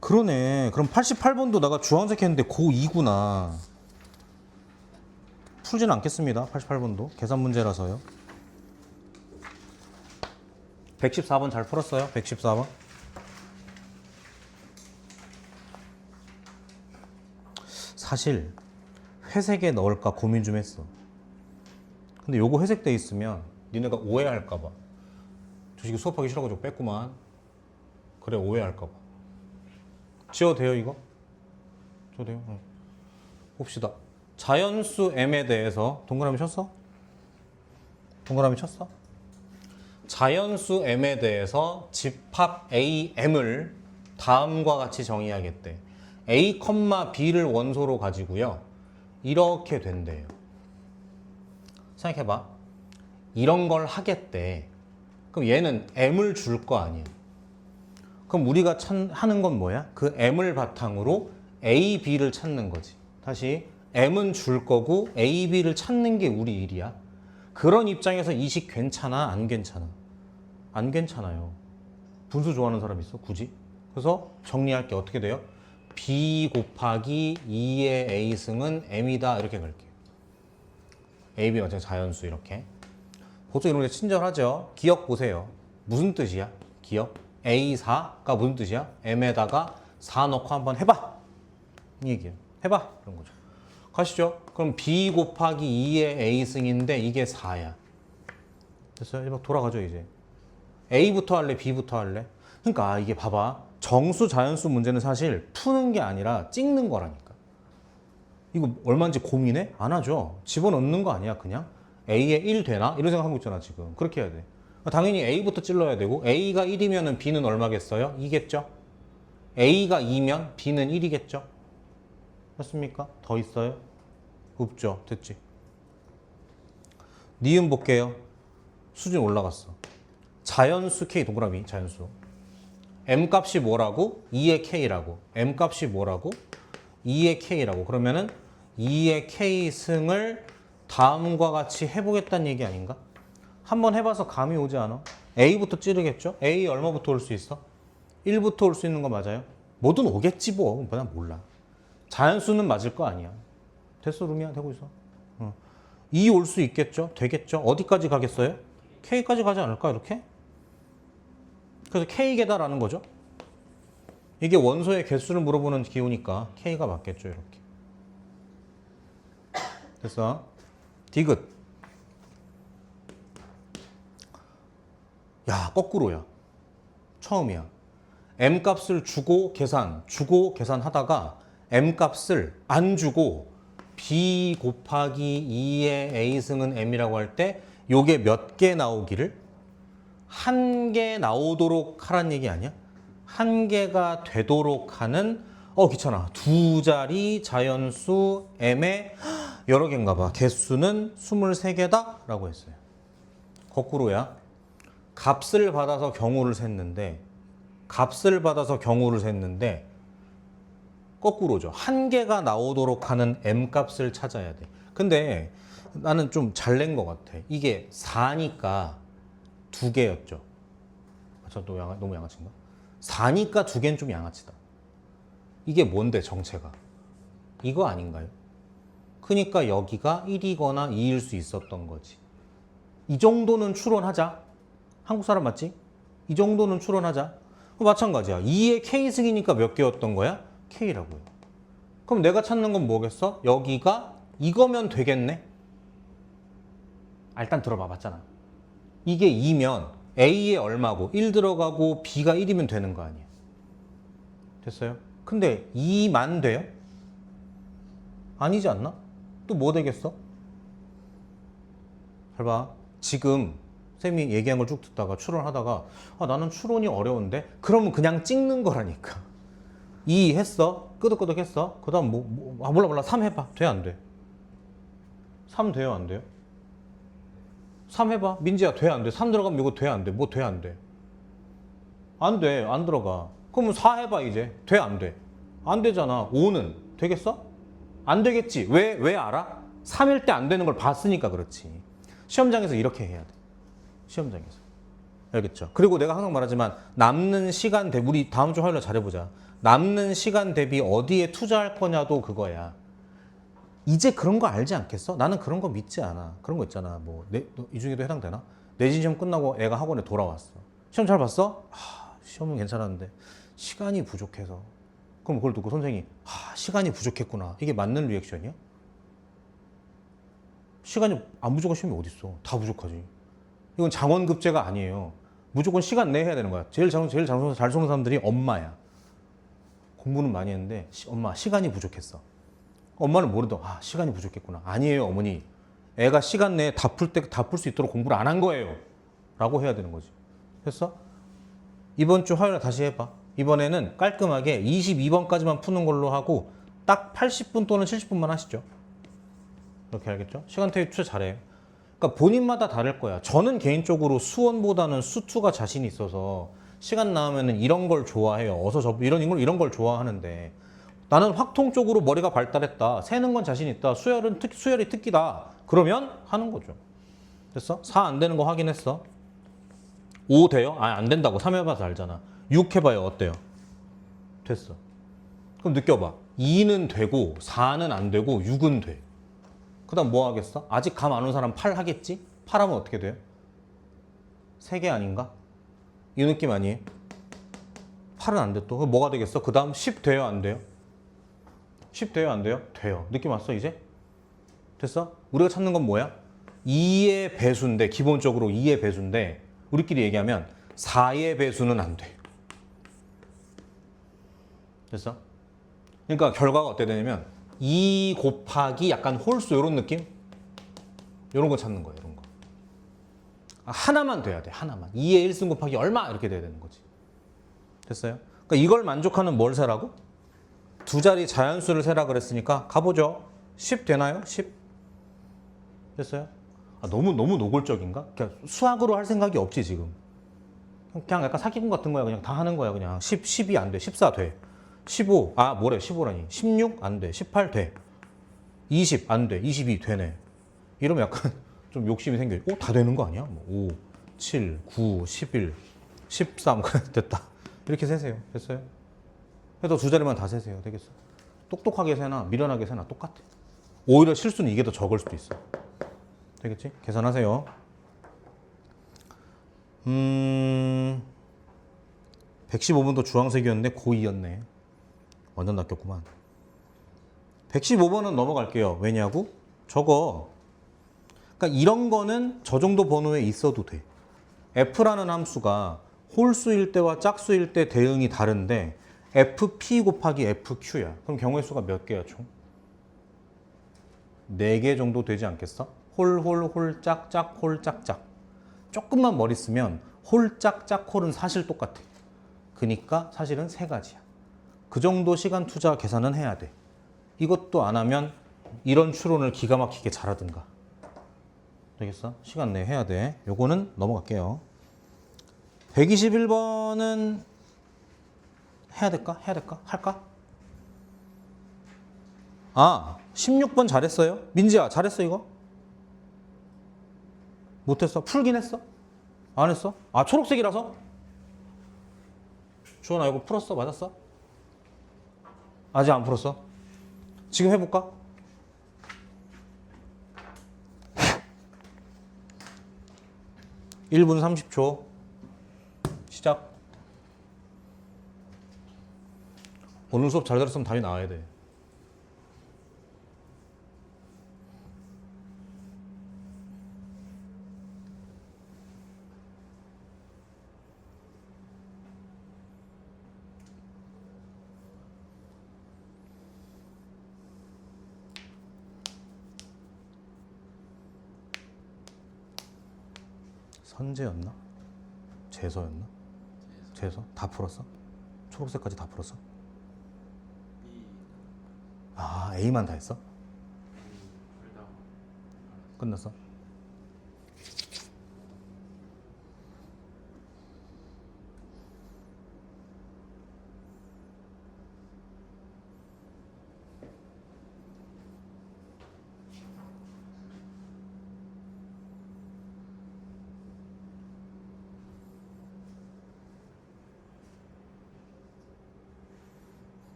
그러네. 그럼 88번도 내가 주황색 했는데 고2구나. 풀지는 않겠습니다. 88번도. 계산 문제라서요. 114번 잘 풀었어요? 114번. 사실 회색에 넣을까 고민 좀 했어. 근데 요거 회색 돼 있으면 니네가 오해할까 봐. 저 지금 수업하기 싫어가지고 뺐구만. 그래 오해할까 봐. 지워도 돼요 이거? 지워도 돼요? 응. 봅시다. 자연수 m에 대해서 동그라미 쳤어? 동그라미 쳤어? 자연수 m에 대해서 집합 am을 다음과 같이 정의하겠대. a, b를 원소로 가지고요. 이렇게 된대요. 생각해봐. 이런 걸 하겠대. 그럼 얘는 m을 줄 거 아니야. 그럼 우리가 하는 건 뭐야? 그 m을 바탕으로 a, b를 찾는 거지. 다시 m은 줄 거고 a, b를 찾는 게 우리 일이야. 그런 입장에서 이 식 괜찮아? 안 괜찮아? 안 괜찮아요. 분수 좋아하는 사람 있어? 굳이? 그래서 정리할 게 어떻게 돼요? b 곱하기 2의 a승은 m이다 이렇게 갈게요. a, b 어차피 자연수 이렇게. 보통 이런 게 친절하죠. 기억 보세요. 무슨 뜻이야? 기억. A4가 무슨 뜻이야? M에다가 4 넣고 한번 해봐. 이 얘기예요. 해봐. 그런 거죠. 가시죠. 그럼 B 곱하기 2의 A승인데 이게 4야. 됐어요? 이제 막 돌아가죠 이제. A부터 할래? B부터 할래? 그러니까 이게 봐봐. 정수 자연수 문제는 사실 푸는 게 아니라 찍는 거라니까. 이거 얼마인지 고민해? 안 하죠. 집어넣는 거 아니야 그냥. A에 1 되나? 이런 생각하고 있잖아 지금. 그렇게 해야 돼. 당연히 A부터 찔러야 되고 A가 1이면 B는 얼마겠어요? 2겠죠? A가 2면 B는 1이겠죠? 맞습니까? 더 있어요? 없죠. 됐지? 니은 볼게요. 수준 올라갔어. 자연수 K 동그라미 자연수. M값이 뭐라고? 2의 K라고. M값이 뭐라고? 2의 K라고. 그러면은 2의 K승을 다음과 같이 해보겠다는 얘기 아닌가? 한번 해봐서 감이 오지 않아? A부터 찌르겠죠? A 얼마부터 올 수 있어? 1부터 올 수 있는 거 맞아요? 뭐든 오겠지 뭐. 그냥 몰라. 자연수는 맞을 거 아니야. 됐어 루미야? 되고 있어. 2 올 수 있겠죠? 되겠죠? 어디까지 가겠어요? K까지 가지 않을까 이렇게? 그래서 K계다라는 거죠. 이게 원소의 개수를 물어보는 기호니까 K가 맞겠죠 이렇게. 됐어? 디귿. 야, 거꾸로야. 처음이야. M값을 주고 계산하다가 M값을 안 주고 B 곱하기 2의 A승은 M이라고 할 때 요게 몇 개 나오기를? 한 개 나오도록 하란 얘기 아니야? 한 개가 되도록 하는 귀찮아. 두 자리 자연수 M의 여러 개인가 봐. 개수는 23개다 라고 했어요. 거꾸로야. 값을 받아서 경우를 셌는데 거꾸로죠. 한 개가 나오도록 하는 M값을 찾아야 돼. 근데 나는 좀 잘 낸 것 같아. 이게 4니까 2개였죠. 저 너무 양아치인가? 4니까 2개는 좀 양아치다. 이게 뭔데 정체가? 이거 아닌가요? 그러니까 여기가 1이거나 2일 수 있었던 거지. 이 정도는 추론하자. 한국 사람 맞지? 이 정도는 추론하자. 마찬가지야. 2의 K승이니까 몇 개였던 거야? K라고요. 그럼 내가 찾는 건 뭐겠어? 여기가 이거면 되겠네? 일단 들어봐 봤잖아. 이게 2면 A에 얼마고 1 들어가고 B가 1이면 되는 거 아니야. 됐어요? 근데 2만 돼요? 아니지 않나? 또 뭐 되겠어? 잘 봐. 지금 쌤이 얘기한 걸 쭉 듣다가 추론하다가 나는 추론이 어려운데? 그러면 그냥 찍는 거라니까. 2 했어. 끄덕끄덕 했어. 그 다음 몰라 3 해봐. 돼 안 돼? 3 돼요 안 돼요? 3 해봐. 민지야 돼 안 돼? 3 들어가면 이거 돼 안 돼? 뭐 돼 안 돼? 안 돼. 안 들어가. 그러면 4 해봐 이제. 돼 안 돼? 안 되잖아. 5는 되겠어? 안 되겠지. 왜 알아? 3일 때 안 되는 걸 봤으니까 그렇지. 시험장에서 이렇게 해야 돼. 시험장에서. 알겠죠? 그리고 내가 항상 말하지만 남는 시간 대비 우리 다음 주 화요일에 잘해보자. 남는 시간 대비 어디에 투자할 거냐도 그거야. 이제 그런 거 알지 않겠어? 나는 그런 거 믿지 않아. 그런 거 있잖아. 이 중에도 해당되나? 내신 시험 끝나고 애가 학원에 돌아왔어. 시험 잘 봤어? 시험은 괜찮았는데 시간이 부족해서. 그럼 그걸 듣고 선생님이 시간이 부족했구나. 이게 맞는 리액션이야? 시간이 안 부족한 시험이 어딨어. 다 부족하지. 이건 장원급제가 아니에요. 무조건 시간 내에 해야 되는 거야. 제일 잘 쓰는 사람들이 엄마야. 공부는 많이 했는데 엄마 시간이 부족했어. 엄마는 모르던 시간이 부족했구나. 아니에요 어머니. 애가 시간 내에 다 풀 수 있도록 공부를 안 한 거예요. 라고 해야 되는 거지. 됐어? 이번 주 화요일에 다시 해봐. 이번에는 깔끔하게 22번까지만 푸는 걸로 하고 딱 80분 또는 70분만 하시죠. 이렇게 알겠죠? 시간대에 투자 잘해. 그러니까 본인마다 다를 거야. 저는 개인적으로 수원보다는 수투가 자신이 있어서 시간 나오면은 이런 걸 좋아해요. 어서 저 이런 걸 좋아하는데 나는 확통적으로 머리가 발달했다. 세는 건 자신 있다. 수열이 특기다. 그러면 하는 거죠. 됐어? 4 안 되는 거 확인했어. 5 돼요? 아, 안 된다고. 3 해봐서 알잖아. 6 해봐요. 어때요? 됐어. 그럼 느껴봐. 2는 되고 4는 안 되고 6은 돼. 그 다음 뭐 하겠어? 아직 감 안 온 사람 8 하겠지? 8 하면 어떻게 돼요? 3개 아닌가? 이 느낌 아니에요? 8은 안 돼 또. 그럼 뭐가 되겠어? 그 다음 10 돼요? 안 돼요? 10 돼요? 안 돼요? 돼요. 느낌 왔어 이제? 됐어? 우리가 찾는 건 뭐야? 2의 배수인데 기본적으로 2의 배수인데 우리끼리 얘기하면 4의 배수는 안 돼. 됐어? 그러니까 결과가 어떻게 되냐면 2 곱하기 약간 홀수 이런 느낌? 이런 거 찾는 거예요. 이런 거. 하나만 돼야 돼. 하나만. 2의 1승 곱하기 얼마 이렇게 돼야 되는 거지. 됐어요? 그러니까 이걸 만족하는 뭘 세라고? 두 자리 자연수를 세라 그랬으니까 가보죠. 10 되나요? 10? 됐어요? 아, 너무 노골적인가? 그냥 수학으로 할 생각이 없지 지금. 그냥 약간 사기꾼 같은 거야. 그냥 다 하는 거야. 그냥 10이 안 돼. 14 돼. 15. 아, 뭐래? 15라니. 16 안 돼. 18 돼. 20 안 돼. 22 되네. 이러면 약간 좀 욕심이 생겨. 다 되는 거 아니야? 뭐 5, 7, 9, 11, 13 됐다. 이렇게 세세요. 됐어요? 해서 두 자리만 다 세세요. 되겠어? 똑똑하게 세나 미련하게 세나 똑같아. 오히려 실수는 이게 더 적을 수도 있어. 되겠지? 계산하세요. 115번도 주황색이었는데 고2였네. 완전 낚였구만. 115번은 넘어갈게요. 왜냐고? 저거. 그러니까 이런 거는 저 정도 번호에 있어도 돼. F라는 함수가 홀수일 때와 짝수일 때 대응이 다른데 FP 곱하기 FQ야. 그럼 경우의 수가 몇 개야 총? 4개 정도 되지 않겠어? 홀, 짝짝, 홀, 짝짝. 조금만 머리 쓰면 홀, 짝짝, 홀은 사실 똑같아. 그러니까 사실은 3가지야. 그 정도 시간 투자 계산은 해야 돼. 이것도 안 하면 이런 추론을 기가 막히게 잘하든가. 되겠어? 시간 내에 해야 돼. 요거는 넘어갈게요. 121번은 해야 될까? 할까? 아, 16번 잘했어요? 민지야, 잘했어 이거? 못했어? 풀긴 했어? 안 했어? 아, 초록색이라서? 주원아, 이거 풀었어? 맞았어? 아직 안 풀었어? 지금 해볼까? (1분 30초) 시작. 오늘 수업 잘 들었으면 답이 나와야 돼. 선재였나? 재서였나? 재서? 다 풀었어? 초록색까지 다 풀었어? 아, A만 다 했어? 끝났어?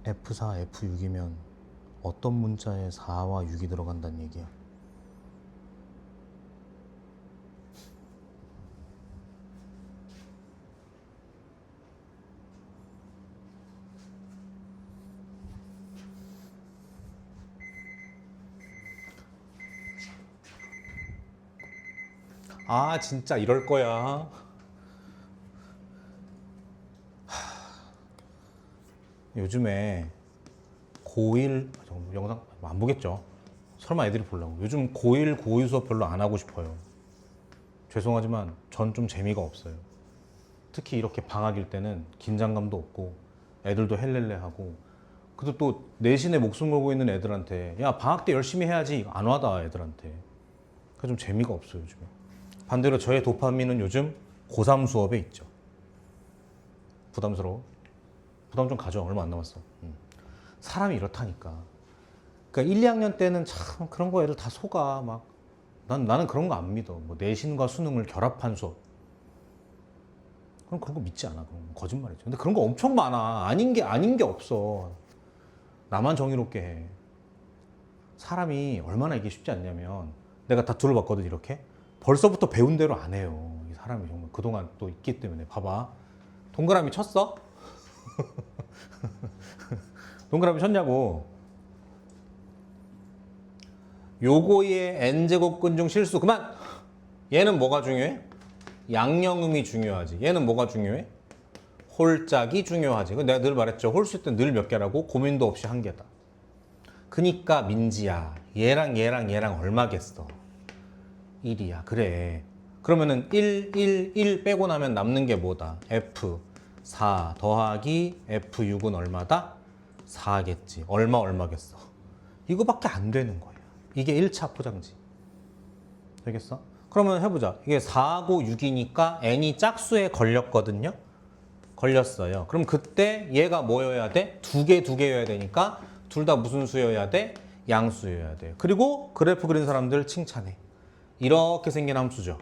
F4, F6이면 어떤 문자에 4와 6이 들어간다는 얘기야? 아, 진짜 이럴 거야. 요즘에 고1 영상 안 보겠죠? 설마 애들이 보려고. 요즘 고1, 고2 수업 별로 안 하고 싶어요. 죄송하지만 전 좀 재미가 없어요. 특히 이렇게 방학일 때는 긴장감도 없고 애들도 헬렐레하고 그래도 또 내신에 목숨 걸고 있는 애들한테 야 방학 때 열심히 해야지 이거 안 와다 애들한테. 그래서 좀 재미가 없어요 요즘에. 반대로 저의 도파민은 요즘 고3 수업에 있죠. 부담스러워. 부담 좀 가져. 얼마 안 남았어. 사람이 이렇다니까. 그러니까 1, 2학년 때는 참 그런 거 애들 다 속아 막. 나는 그런 거 안 믿어. 뭐 내신과 수능을 결합한 수업. 그럼 그런 거 믿지 않아. 그건 거짓말이죠. 근데 그런 거 엄청 많아. 아닌 게 없어. 나만 정의롭게 해. 사람이 얼마나 이게 쉽지 않냐면 내가 다 둘러봤거든 이렇게. 벌써부터 배운 대로 안 해요. 이 사람이 정말 그동안 또 있기 때문에. 봐봐. 동그라미 쳤어? 동그라미 쳤냐고. 요거의 n제곱근 중 실수. 그만! 얘는 뭐가 중요해? 양영음이 중요하지. 얘는 뭐가 중요해? 홀짝이 중요하지. 내가 늘 말했죠. 홀수 때 늘 몇 개라고? 고민도 없이 한 개다. 그니까 민지야. 얘랑 얼마겠어? 1이야. 그래. 그러면은 1 빼고 나면 남는 게 뭐다? F 4 더하기 F6은 얼마다? 4겠지. 얼마겠어? 이거밖에 안 되는 거야. 이게 1차 포장지. 되겠어? 그러면 해보자. 이게 4하고 6이니까 n이 짝수에 걸렸거든요. 걸렸어요. 그럼 그때 얘가 뭐여야 돼? 두 개여야 되니까 둘 다 무슨 수여야 돼? 양수여야 돼. 그리고 그래프 그린 사람들 칭찬해. 이렇게 생긴 함수죠.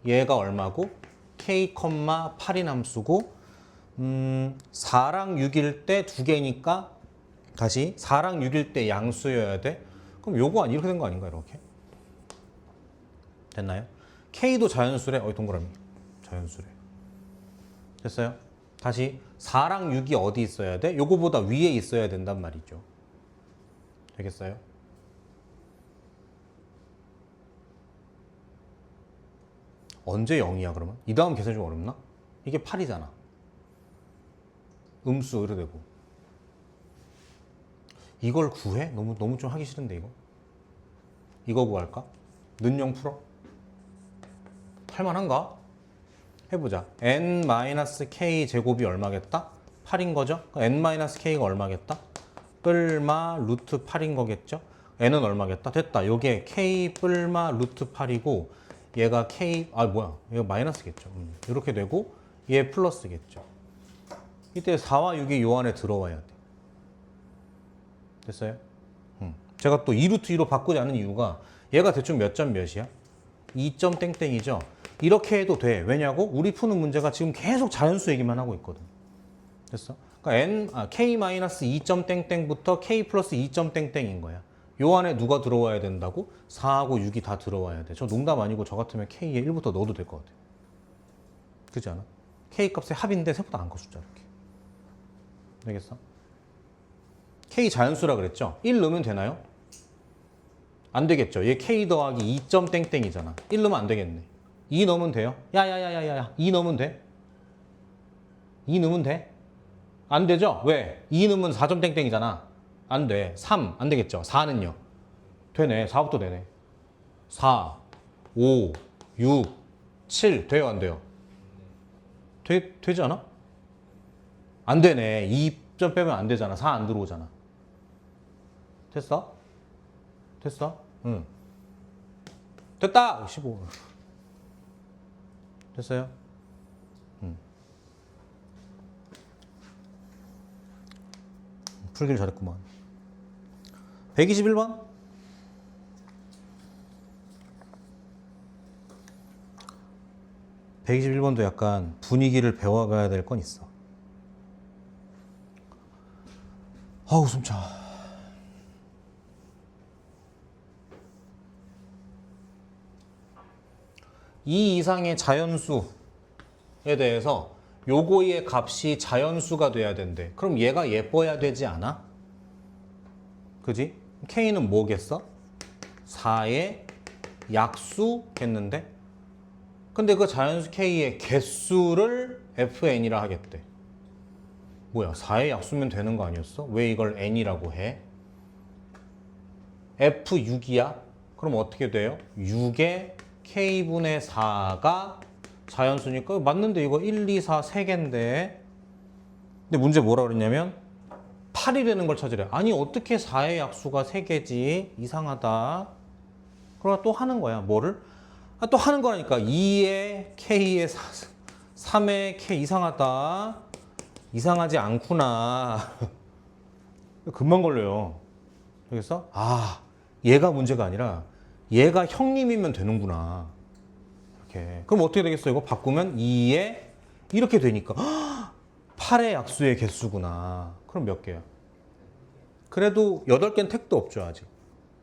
얘가 얼마고? k, 8인 함수고 4랑 6일 때 두 개니까 다시 4랑 6일 때 양수여야 돼. 그럼 요거 이렇게 된 거 아닌가 이렇게? 됐나요? K도 자연수래. 동그라미. 자연수래. 됐어요? 다시 4랑 6이 어디 있어야 돼? 요거보다 위에 있어야 된단 말이죠. 되겠어요? 언제 0이야 그러면? 이 다음 계산이 좀 어렵나? 이게 8이잖아. 음수 이래 되고. 이걸 구해? 너무 좀 하기 싫은데 이거 구할까? 는영 풀어? 할만한가? 해보자. n-k 제곱이 얼마겠다? 8인 거죠? n-k가 얼마겠다? 뿔마 루트 8인 거겠죠? n은 얼마겠다? 됐다. 요게 k 뿔마 루트 8이고 얘가 k 얘가 마이너스겠죠. 이렇게 되고 얘 플러스겠죠. 이때 4와 6이 요 안에 들어와야 돼. 됐어요? 제가 또 2루트 2로 바꾸지 않은 이유가 얘가 대충 몇 점 몇이야? 2점 땡땡이죠? 이렇게 해도 돼. 왜냐고? 우리 푸는 문제가 지금 계속 자연수 얘기만 하고 있거든. 됐어? 그러니까 k-2점 땡땡부터 k 플러스 2점 땡땡인 거야. 요 안에 누가 들어와야 된다고? 4하고 6이 다 들어와야 돼. 저 농담 아니고 저 같으면 k에 1부터 넣어도 될 것 같아. 그렇지 않아? k 값의 합인데 생각보다 안 커 숫자 이렇게. 되겠어? k 자연수라 그랬죠? 1 넣으면 되나요? 안 되겠죠. 얘 k 더하기 2점 땡땡이잖아. 1 넣으면 안 되겠네. 2 넣으면 돼요? 야야야야야 2 넣으면 돼? 2 넣으면 돼? 안 되죠? 왜? 2 넣으면 4점 땡땡이잖아. 안 돼. 3 안 되겠죠? 4는요? 되네. 4부터 되네. 4, 5, 6, 7 돼요? 안 돼요? 되지 않아? 안 되네. 2점 빼면 안 되잖아. 4 안 들어오잖아. 됐어? 됐어? 응. 됐다! 15. 됐어요? 풀기를 잘했구만. 121번? (121번도) 약간 분위기를 배워가야 될 건 있어. 아우 숨차. 이 이상의 자연수에 대해서 요거의 값이 자연수가 돼야 된대. 그럼 얘가 예뻐야 되지 않아? 그지? K는 뭐겠어? 4의 약수겠는데? 근데 그 자연수 K의 개수를 Fn이라 하겠대. 뭐야, 4의 약수면 되는 거 아니었어? 왜 이걸 N이라고 해? F6이야? 그럼 어떻게 돼요? 6의 K분의 4가 자연수니까 맞는데 이거 1, 2, 4 3개인데 근데 문제 뭐라 그랬냐면 8이 되는 걸 찾으래. 아니 어떻게 4의 약수가 3개지? 이상하다. 그러나 또 하는 거야. 뭐를? 또 하는 거라니까. 2의 K의 3의 K 이상하다. 이상하지 않구나. 금방 걸려요. 알겠어? 얘가 문제가 아니라 얘가 형님이면 되는구나. 이렇게. 그럼 어떻게 되겠어? 이거 바꾸면 2에 이렇게 되니까 8의 약수의 개수구나. 그럼 몇 개야? 그래도 8개는 택도 없죠, 아직.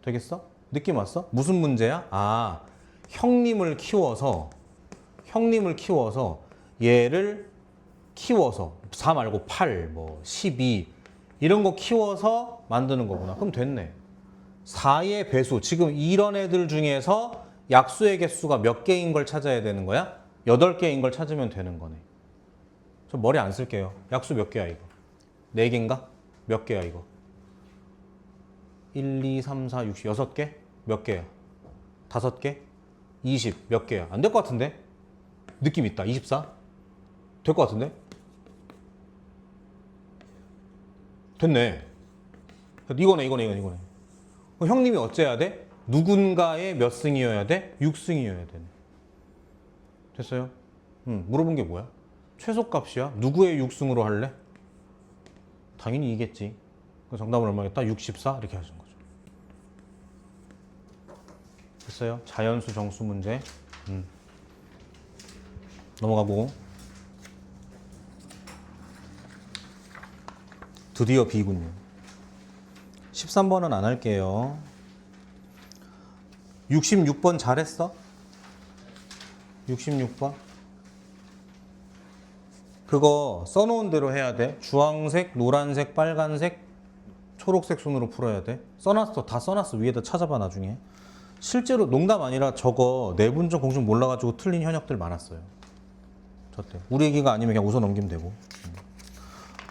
되겠어? 느낌 왔어? 무슨 문제야? 형님을 키워서 얘를 키워서 4 말고 8, 12 이런 거 키워서 만드는 거구나. 그럼 됐네. 4의 배수. 지금 이런 애들 중에서 약수의 개수가 몇 개인 걸 찾아야 되는 거야? 8개인 걸 찾으면 되는 거네. 저 머리 안 쓸게요. 약수 몇 개야 이거? 4개인가? 몇 개야 이거? 1, 2, 3, 4, 6, 6개? 몇 개야? 5개? 20 몇 개야? 안 될 것 같은데? 느낌 있다. 24? 될 것 같은데? 됐네. 이거네. 그럼 형님이 어째야 돼? 누군가의 몇 승이어야 돼? 6승이어야 되네. 됐어요? 물어본 게 뭐야? 최소값이야? 누구의 6승으로 할래? 당연히 이겠지. 정답은 얼마겠다? 64? 이렇게 하시는 거죠. 됐어요? 자연수 정수 문제. 넘어가고. 드디어 B군요. 13번은 안 할게요. 66번 잘했어? 66번? 그거 써놓은 대로 해야 돼. 주황색, 노란색, 빨간색, 초록색 순으로 풀어야 돼. 써놨어. 다 써놨어. 위에다 찾아봐 나중에. 실제로 농담 아니라 저거 내분적 공식 몰라가지고 틀린 현역들 많았어요. 저때. 우리 얘기가 아니면 그냥 웃어 넘기면 되고.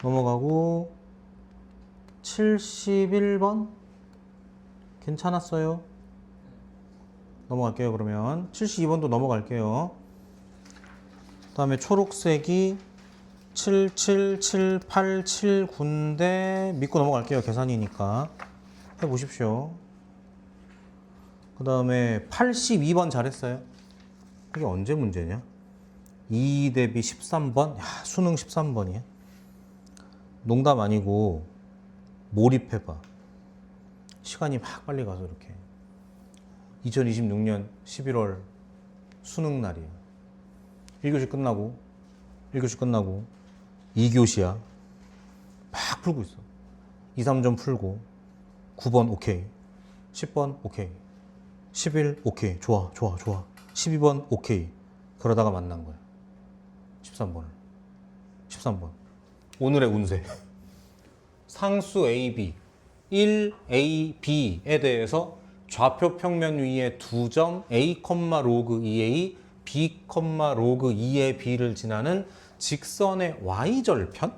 넘어가고 71번 괜찮았어요. 넘어갈게요. 그러면 72번도 넘어갈게요. 그 다음에 초록색이 7, 7, 7, 8, 7, 9인데 믿고 넘어갈게요. 계산이니까 해보십시오. 그 다음에 82번 잘했어요. 이게 언제 문제냐? 2 대비 13번? 야, 수능 13번이야. 농담 아니고 몰입해봐. 시간이 막 빨리 가서 이렇게. 2026년 11월 수능 날이야. 1교시 끝나고 2교시야. 막 풀고 있어. 2, 3점 풀고 9번 오케이. 10번 오케이. 11 오케이. 좋아. 12번 오케이. 그러다가 만난 거야. 13번. 오늘의 운세. 상수 AB 1AB에 대해서 좌표 평면 위에 2점 A, 로그 2A, B, 로그 2의 B를 지나는 직선의 Y절편이랑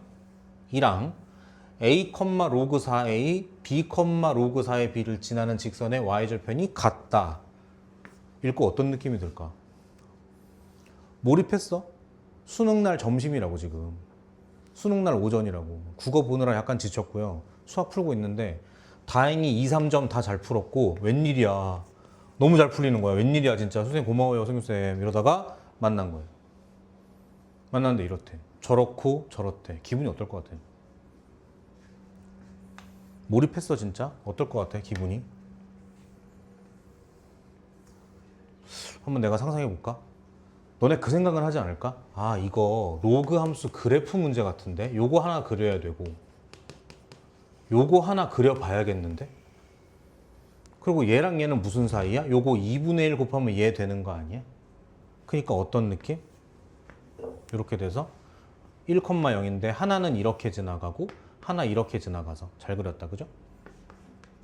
A, 로그 4A, B, 로그 4의 B를 지나는 직선의 Y절편이 같다. 읽고 어떤 느낌이 들까? 몰입했어? 수능날 점심이라고 지금. 수능날 오전이라고. 국어 보느라 약간 지쳤고요. 수학 풀고 있는데 다행히 2, 3점 다 잘 풀었고 웬일이야. 너무 잘 풀리는 거야. 웬일이야 진짜. 선생님 고마워요 선생님. 이러다가 만난 거예요. 만났는데 이렇대. 저렇고 저렇대. 기분이 어떨 것 같아? 몰입했어 진짜? 어떨 것 같아 기분이? 한번 내가 상상해 볼까? 너네 그 생각은 하지 않을까? 이거 로그 함수 그래프 문제 같은데? 요거 하나 그려야 되고 요거 하나 그려봐야겠는데? 그리고 얘랑 얘는 무슨 사이야? 요거 2분의 1 곱하면 얘 되는 거 아니야? 그러니까 어떤 느낌? 이렇게 돼서 1,0인데 하나는 이렇게 지나가고 하나 이렇게 지나가서 잘 그렸다 그죠?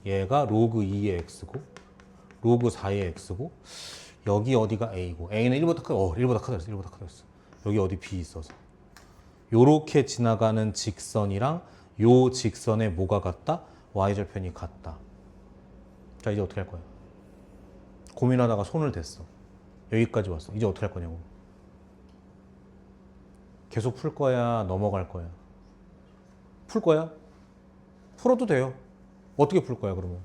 얘가 로그 2의 x고 로그 4의 x고 여기 어디가 a고 a는 1보다 크다. 1보다 크다. 여기 어디 b 있어서 요렇게 지나가는 직선이랑 요 직선에 뭐가 같다? y절편이 같다. 자 이제 어떻게 할 거야? 고민하다가 손을 댔어. 여기까지 왔어. 이제 어떻게 할 거냐고. 계속 풀 거야? 넘어갈 거야? 풀 거야? 풀어도 돼요. 어떻게 풀 거야 그러면?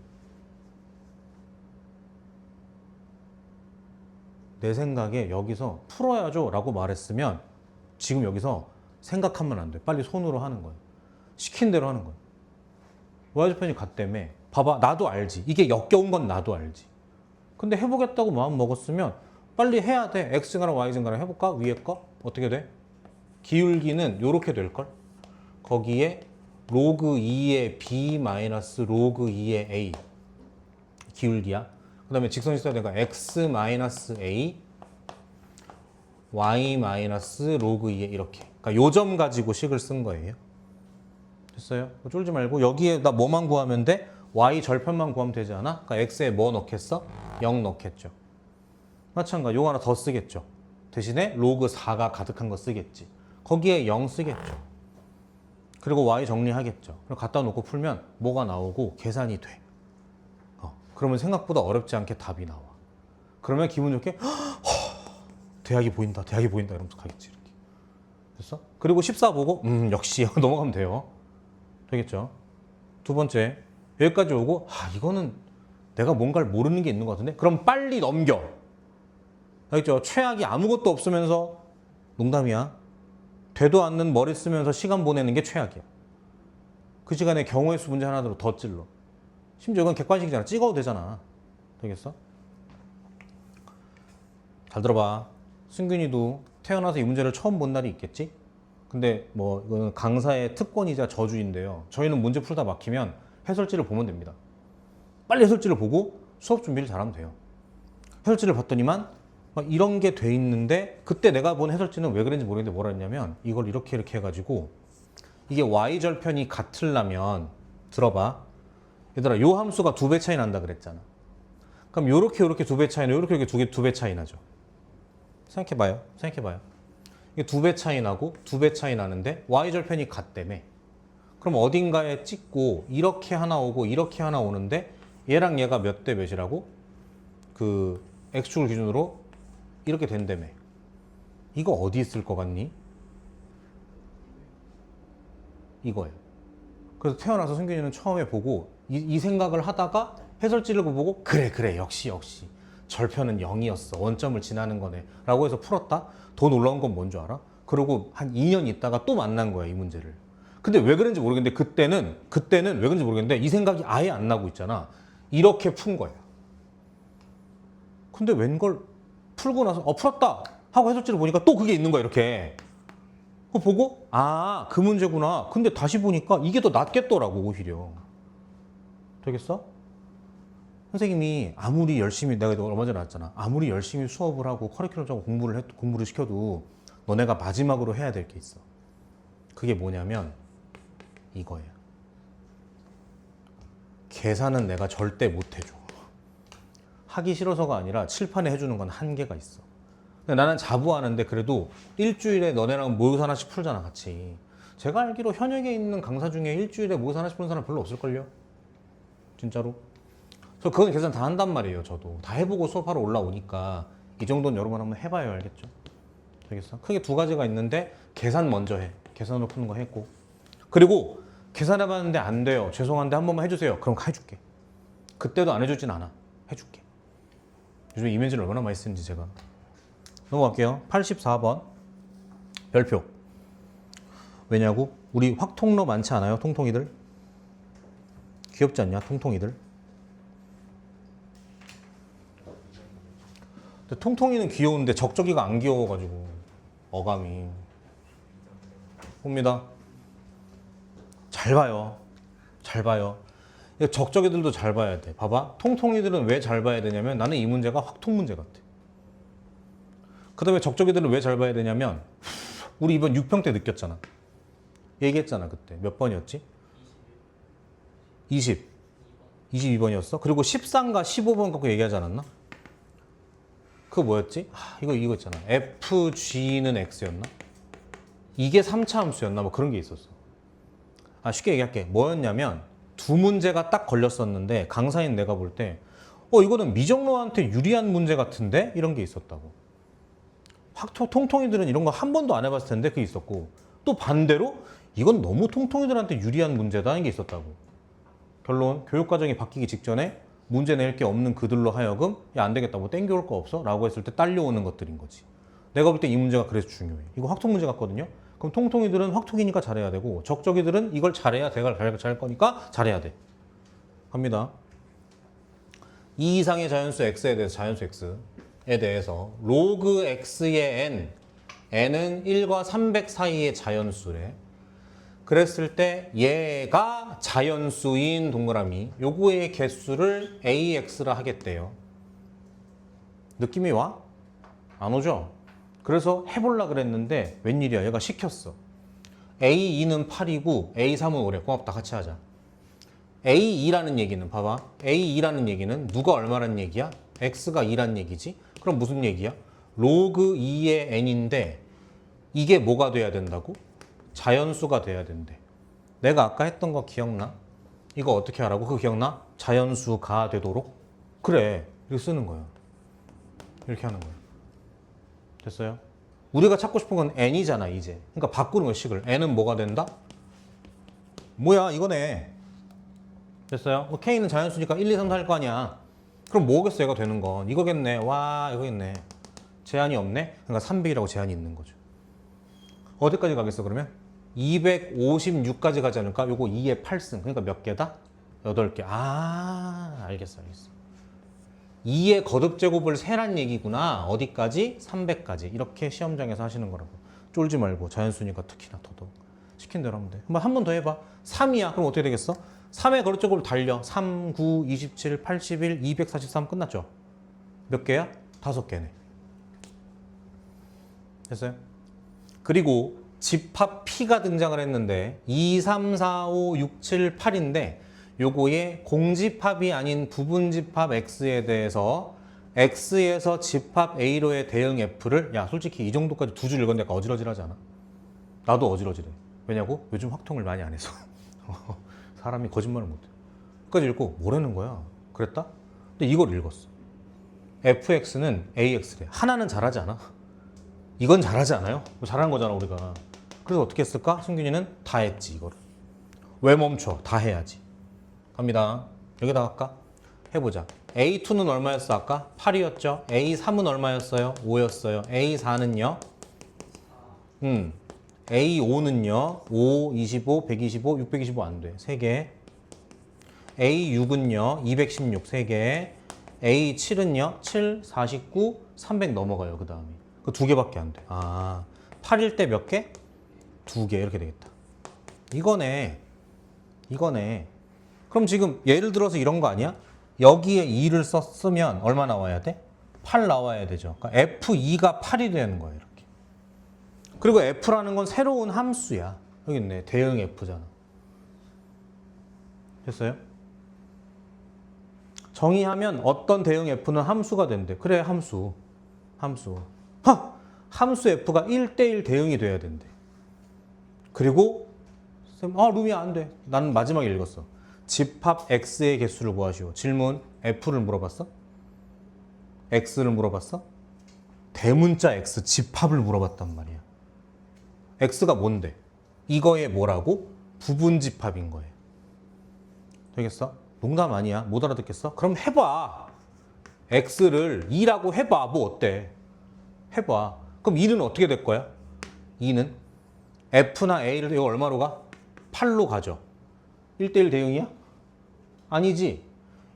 내 생각에 여기서 풀어야죠 라고 말했으면 지금 여기서 생각하면 안 돼. 빨리 손으로 하는 거야. 시킨 대로 하는 거야. y좌편이 같다며. 봐봐, 나도 알지. 이게 역겨운 건 나도 알지. 근데 해보겠다고 마음 먹었으면 빨리 해야 돼. x증가랑 y증가랑 해볼까? 위에 거? 어떻게 돼? 기울기는 이렇게 될걸? 거기에 로그 2의 b 마이너스 로그 2의 a 기울기야. 그 다음에 직선이 써야 되니까 x 마이너스 a y 마이너스 로그 2의 이렇게. 그러니까 요점 가지고 식을 쓴 거예요. 됐어요? 쫄지 말고 여기에 나 뭐만 구하면 돼? y 절편만 구하면 되지 않아? 그러니까 x에 뭐 넣겠어? 0 넣겠죠. 마찬가지 요거 하나 더 쓰겠죠. 대신에 로그 4가 가득한 거 쓰겠지. 거기에 0 쓰겠죠. 그리고 y 정리하겠죠. 그럼 갖다 놓고 풀면 뭐가 나오고 계산이 돼. 그러면 생각보다 어렵지 않게 답이 나와. 그러면 기분 좋게 대학이 보인다. 대학이 보인다. 이러면서 가겠지. 이렇게. 됐어? 그리고 14 보고 역시 넘어가면 돼요. 되겠죠? 두 번째 여기까지 오고 이거는 내가 뭔가를 모르는 게 있는 것 같은데? 그럼 빨리 넘겨. 알겠죠? 최악이 아무것도 없으면서 농담이야. 되도 않는 머리 쓰면서 시간 보내는 게 최악이야. 그 시간에 경우의 수 문제 하나로 더 찔러. 심지어 이건 객관식이잖아. 찍어도 되잖아. 되겠어? 잘 들어봐. 승균이도 태어나서 이 문제를 처음 본 날이 있겠지? 근데 뭐 이거는 강사의 특권이자 저주인데요. 저희는 문제 풀다 막히면 해설지를 보면 됩니다. 빨리 해설지를 보고 수업 준비를 잘하면 돼요. 해설지를 봤더니만 막 이런 게 돼 있는데 그때 내가 본 해설지는 왜 그런지 모르겠는데 뭐라 했냐면 이걸 이렇게 해가지고 이게 y절편이 같으려면 들어봐. 얘들아 요 함수가 2배 차이 난다 그랬잖아. 그럼 요렇게 2배 차이나 요렇게 2배 차이 나죠. 생각해봐요. 이게 2배 차이 나고 2배 차이 나는데 y절편이 같다며. 그럼 어딘가에 찍고 이렇게 하나 오고 이렇게 하나 오는데 얘랑 얘가 몇 대 몇이라고? 그 x축을 기준으로 이렇게 된다며. 이거 어디 있을 것 같니? 이거예요. 그래서 태어나서 승균이는 처음에 보고 이 생각을 하다가 해설지를 보고 그래 역시 절편은 0이었어. 원점을 지나는 거네 라고 해서 풀었다. 더 놀라운 건 뭔 줄 알아? 그리고 한 2년 있다가 또 만난 거야 이 문제를. 근데 왜 그런지 모르겠는데 그때는 왜 그런지 모르겠는데 이 생각이 아예 안 나고 있잖아. 이렇게 푼 거야. 근데 웬걸 풀고 나서 풀었다 하고 해설지를 보니까 또 그게 있는 거야 이렇게. 그거 보고 그 문제구나. 근데 다시 보니까 이게 더 낫겠더라고 오히려. 되겠어? 선생님이 아무리 열심히 내가 얼마 전에 나왔잖아. 아무리 열심히 수업을 하고 커리큘럼 짜고 공부를 시켜도 너네가 마지막으로 해야 될 게 있어. 그게 뭐냐면 이거야. 계산은 내가 절대 못 해줘. 하기 싫어서가 아니라 칠판에 해주는 건 한계가 있어. 근데 나는 자부하는데 그래도 일주일에 너네랑 모의고사 하나씩 풀잖아 같이. 제가 알기로 현역에 있는 강사 중에 일주일에 모의고사 하나씩 푸는 사람 별로 없을걸요? 진짜로. 그래서 그건 계산 다 한단 말이에요. 저도 다 해보고 수업하러 올라오니까 이 정도는 여러 번 한번 해봐요. 알겠죠? 되겠어? 크게 두 가지가 있는데 계산 먼저 해. 계산으로 푸는 거 했고, 그리고 계산해봤는데 안 돼요. 죄송한데 한 번만 해주세요. 그럼 해줄게. 그때도 안 해주진 않아. 해줄게. 요즘 이면지를 얼마나 많이 쓰는지 제가. 넘어갈게요. 84번 별표. 왜냐고? 우리 확통로 많지 않아요? 통통이들? 귀엽지 않냐? 통통이들? 근데 통통이는 귀여운데 적적이가 안 귀여워가지고 어감이. 봅니다. 잘 봐요. 적적이들도 잘 봐야 돼. 봐봐. 통통이들은 왜 잘 봐야 되냐면 나는 이 문제가 확통 문제 같아. 그 다음에 적적이들은 왜 잘 봐야 되냐면 우리 이번 6평 때 느꼈잖아. 얘기했잖아 그때. 몇 번이었지? 22번이었어? 그리고 13과 15번 갖고 얘기하지 않았나? 그거 뭐였지? 이거 있잖아. FG는 X였나? 이게 3차 함수였나? 뭐 그런 게 있었어. 쉽게 얘기할게. 뭐였냐면 두 문제가 딱 걸렸었는데 강사인 내가 볼 때 이거는 미정로한테 유리한 문제 같은데? 이런 게 있었다고. 통통이들은 이런 거 한 번도 안 해봤을 텐데 그게 있었고, 또 반대로 이건 너무 통통이들한테 유리한 문제다. 이게 있었다고. 결론, 교육과정이 바뀌기 직전에 문제 낼 게 없는 그들로 하여금 야, 안 되겠다, 뭐 땡겨올 거 없어? 라고 했을 때 딸려오는 것들인 거지. 내가 볼 때 이 문제가 그래서 중요해. 이거 확통 문제 같거든요. 그럼 통통이들은 확통이니까 잘해야 되고 적적이들은 이걸 잘해야 대가 잘 거니까 잘해야 돼. 갑니다. 2 이상의 자연수 x에 대해서 자연수 x에 대해서 로그 x의 n, n은 1과 300 사이의 자연수래. 그랬을 때 얘가 자연수인 동그라미 요거의 개수를 AX라 하겠대요. 느낌이 와? 안 오죠? 그래서 해볼라 그랬는데 웬일이야, 얘가 시켰어. A2는 8이고 A3은 5래. 고맙다, 같이 하자. A2라는 얘기는 봐봐, A2라는 얘기는 누가 얼마란 얘기야? X가 2란 얘기지. 그럼 무슨 얘기야? 로그 2의 n인데 이게 뭐가 돼야 된다고? 자연수가 돼야 된대. 내가 아까 했던 거 기억나? 이거 어떻게 하라고? 그거 기억나? 자연수가 되도록? 그래, 이렇게 쓰는 거야. 이렇게 하는 거야. 됐어요? 우리가 찾고 싶은 건 n이잖아 이제. 그러니까 바꾸는 거야, 식을. n은 뭐가 된다? 뭐야, 이거네. 됐어요? k는 자연수니까 1, 2, 3, 4 할 거 아니야. 그럼 뭐겠어, 얘가 되는 건? 이거겠네. 와, 이거겠네. 제한이 없네? 그러니까 300이라고 제한이 있는 거죠. 어디까지 가겠어 그러면? 256까지 가지 않을까? 요거 2의 8승. 그러니까 몇 개다? 8개. 아, 알겠어. 2의 거듭제곱을 세란 얘기구나. 어디까지? 300까지. 이렇게 시험장에서 하시는 거라고. 쫄지 말고. 자연수니까 특히나 더더욱. 시킨 대로 하면 돼. 한 번 더 해봐. 3이야. 그럼 어떻게 되겠어? 3의 거듭제곱을 달려. 3, 9, 27, 81, 243 끝났죠? 몇 개야? 5개네. 됐어요? 그리고 집합 P가 등장을 했는데 2, 3, 4, 5, 6, 7, 8인데 요거의 공집합이 아닌 부분집합 X에 대해서 X에서 집합 A로의 대응 F를, 야 솔직히 이 정도까지 두 줄 읽었는데 약간 어지러지하지 않아? 나도 어지러지래. 왜냐고? 요즘 확통을 많이 안 해서. 사람이 거짓말을 못해. 끝까지 읽고 뭐라는 거야? 그랬다? 근데 이걸 읽었어. fx는 ax래. 하나는 잘하지 않아? 이건 잘하지 않아요? 잘한 거잖아 우리가. 그래서 어떻게 했을까? 승균이는 다 했지 이거를. 왜 멈춰? 다 해야지. 갑니다. 여기다 할까? 해보자. A2는 얼마였어 아까? 8이었죠? A3은 얼마였어요? 5였어요. A4는요? A5는요? 5, 25, 125, 625 안 돼. 3개. A6은요? 216, 3개. A7은요? 7, 49, 300 넘어가요. 그 다음에. 그 2개밖에 안 돼. 아, 8일 때 몇 개? 2개. 이렇게 되겠다. 이거네. 그럼 지금 예를 들어서 이런 거 아니야? 여기에 2를 썼으면 얼마 나와야 돼? 8 나와야 되죠. 그러니까 F2가 8이 되는 거예요. 이렇게. 그리고 F라는 건 새로운 함수야. 여기 있네. 대응 F잖아. 됐어요? 정의하면 어떤 대응 F는 함수가 된대. 그래, 함수. 함수 F가 1대1 대응이 돼야 된대. 그리고 루미야 안 돼. 나는 마지막에 읽었어. 집합 X의 개수를 구하시오. 질문, F를 물어봤어? X를 물어봤어? 대문자 X, 집합을 물어봤단 말이야. X가 뭔데? 이거의 뭐라고? 부분집합인 거예요. 되겠어? 농담 아니야. 못 알아듣겠어? 그럼 해봐. X를 2라고 해봐. 뭐 어때? 해봐. 그럼 2는 어떻게 될 거야? 2는 F나 A를 이거 얼마로 가? 8로 가죠. 1대1 대응이야? 아니지.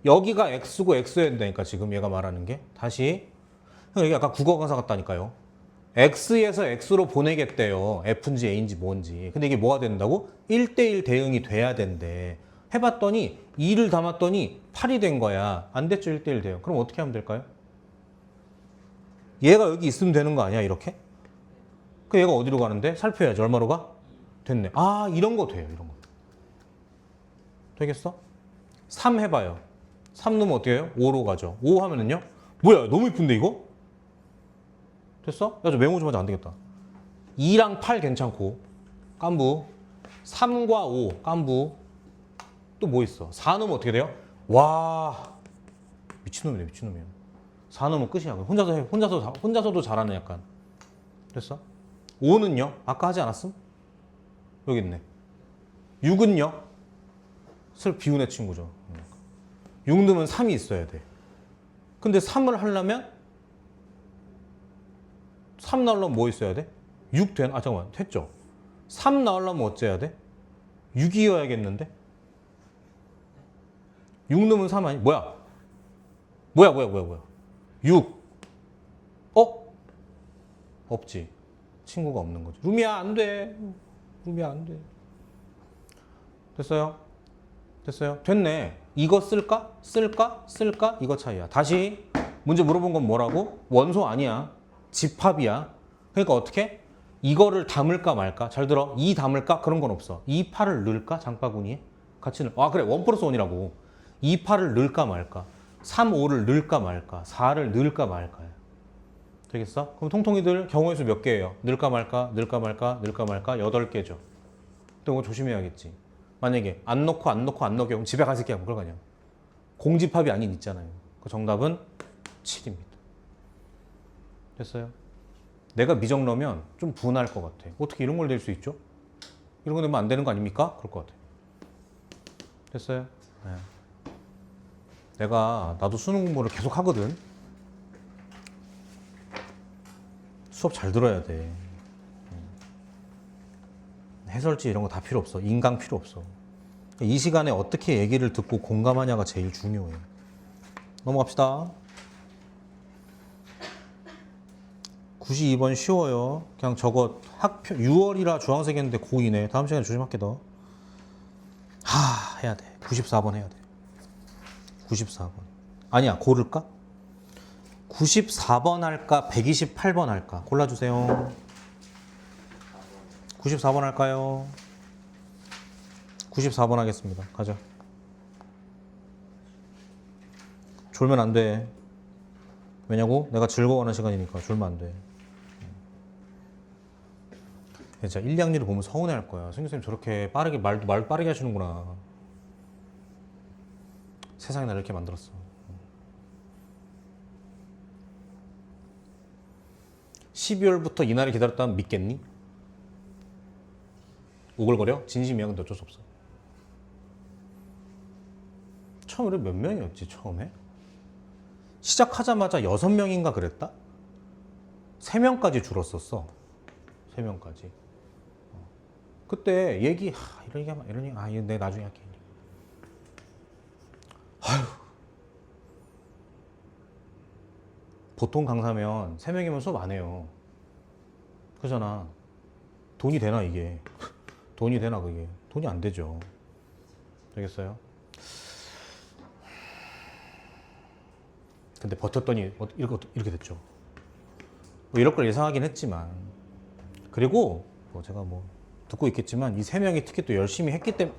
여기가 X고 X여야 된다니까 지금 얘가 말하는 게. 다시. 여기 약간 국어 강사 같다니까요. X에서 X로 보내겠대요. F인지 A인지 뭔지. 근데 이게 뭐가 된다고? 1대1 대응이 돼야 된대. 해봤더니 2를 담았더니 8이 된 거야. 안 됐죠, 1대1 대응. 그럼 어떻게 하면 될까요? 얘가 여기 있으면 되는 거 아니야, 이렇게? 그 얘가 어디로 가는데? 살펴야지. 얼마로 가? 됐네. 아, 이런 거 돼요, 이런 거. 되겠어? 3 해봐요. 3 넣으면 어떻게 해요? 5로 가죠. 5 하면은요? 뭐야, 너무 이쁜데, 이거? 됐어? 야, 저 메모 좀 하자. 안 되겠다. 2랑 8 괜찮고, 깐부. 3과 5, 깐부. 또 뭐 있어? 4 넣으면 어떻게 돼요? 와, 미친놈이네, 미친놈이야. 4 넣으면 끝이야. 혼자서 해. 혼자서도 잘하네, 약간. 됐어? 5는요? 아까 하지 않았음? 여기 있네. 6은요? 슬 비운의 친구죠. 6 넣으면 3이 있어야 돼. 근데 3을 하려면 3 나오려면 뭐 있어야 돼? 6 되나? 아 잠깐만 됐죠? 3 나오려면 어째야 돼? 6이어야겠는데? 6 넣으면 3 아니? 뭐야? 6 없지. 친구가 없는 거지. 루미야 안 돼. 루미야 안 돼. 됐어요? 됐어요? 됐네. 이거 쓸까? 이거 차이야. 다시 문제 물어본 건 뭐라고? 원소 아니야. 집합이야. 그러니까 어떻게? 이거를 담을까 말까? 잘 들어. 2 담을까? 그런 건 없어. 2, 8을 넣을까? 장바구니에? 같이 넣을. 아 그래. 1 플러스 1이라고. 2, 8을 넣을까 말까? 3, 5를 넣을까 말까? 4를 넣을까 말까야. 되겠어? 그럼 통통이들 경우의 수 몇 개예요? 넣을까 말까? 8개죠. 또 이거 조심해야겠지. 만약에 안 넣고 그럼 집에 가서 그냥 그걸 그냥 공집합이 아닌 있잖아요. 그 정답은 7입니다. 됐어요? 내가 미적러면 좀 분할 것 같아. 어떻게 이런 걸 낼 수 있죠? 이런 거 내면 안 되는 거 아닙니까? 그럴 것 같아. 됐어요? 네. 나도 수능 공부를 계속 하거든. 수업 잘 들어야 돼. 해설지 이런 거 다 필요 없어. 인강 필요 없어. 이 시간에 어떻게 얘기를 듣고 공감하냐가 제일 중요해. 넘어갑시다. 92번 쉬워요. 그냥 저거 학표 6월이라 주황색 했는데 고2네. 다음 시간에 조심할게 더. 해야 돼. 94번 해야 돼. 94번. 아니야, 고를까? 94번 할까? 128번 할까? 골라주세요. 94번 할까요? 94번 하겠습니다. 가자. 졸면 안 돼. 왜냐고? 내가 즐거워하는 시간이니까 졸면 안 돼. 진짜 1, 2학년을 보면 서운해할 거야. 선생님 저렇게 빠르게 말 빠르게 하시는구나. 세상에 나를 이렇게 만들었어. 12월부터 이날을 기다렸다면 믿겠니? 오글거려? 진심이야. 근데 어쩔 수 없어. 처음에 몇 명이었지 처음에? 시작하자마자 6명인가 그랬다? 3명까지 줄었었어. 3명까지. 그때 얘기 이런 얘기 이거 내가 나중에 할게. 보통 강사면 3명이면 수업 안 해요. 그잖아. 돈이 되나 이게? 돈이 되나 그게? 돈이 안 되죠. 되겠어요? 근데 버텼더니 이렇게 됐죠. 뭐 이럴 걸 예상하긴 했지만, 그리고 제가 듣고 있겠지만 이 3명이 특히 또 열심히 했기 때문에,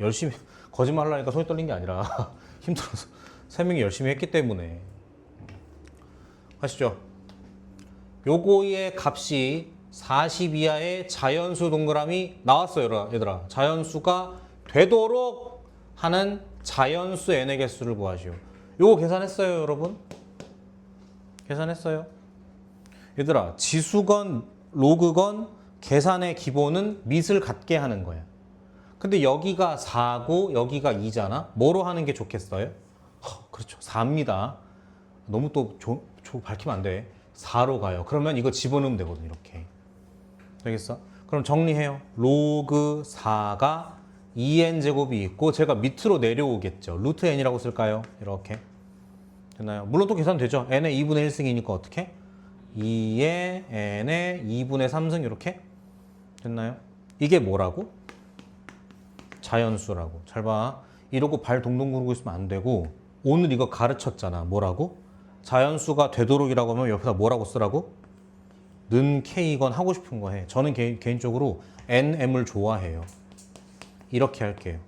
열심히 거짓말 하려니까 손이 떨린 게 아니라 힘들어서 3명이 열심히 했기 때문에. 아시죠? 요거의 값이 40 이하의 자연수 동그라미 나왔어요, 얘들아. 자연수가 되도록 하는 자연수 n의 개수를 구하시오. 요거 계산했어요, 여러분? 계산했어요? 얘들아, 지수건 로그건 계산의 기본은 밑을 같게 하는 거야. 근데 여기가 4고 여기가 2잖아? 뭐로 하는 게 좋겠어요? 그렇죠, 4입니다. 너무 또 밝히면 안 돼. 4로 가요. 그러면 이거 집어넣으면 되거든, 이렇게. 되겠어? 그럼 정리해요. 로그 4가 2n제곱이 있고 제가 밑으로 내려오겠죠. 루트 n이라고 쓸까요? 이렇게. 됐나요? 물론 또 계산되죠. n의 2분의 1승이니까 어떻게? 2의 n의 2분의 3승 이렇게? 됐나요? 이게 뭐라고? 자연수라고. 잘 봐. 이러고 발 동동 구르고 있으면 안 되고 오늘 이거 가르쳤잖아. 뭐라고? 자연수가 되도록이라고 하면 옆에다 뭐라고 쓰라고? 는 K건 하고 싶은 거 해. 저는 개인적으로 NM을 좋아해요. 이렇게 할게요.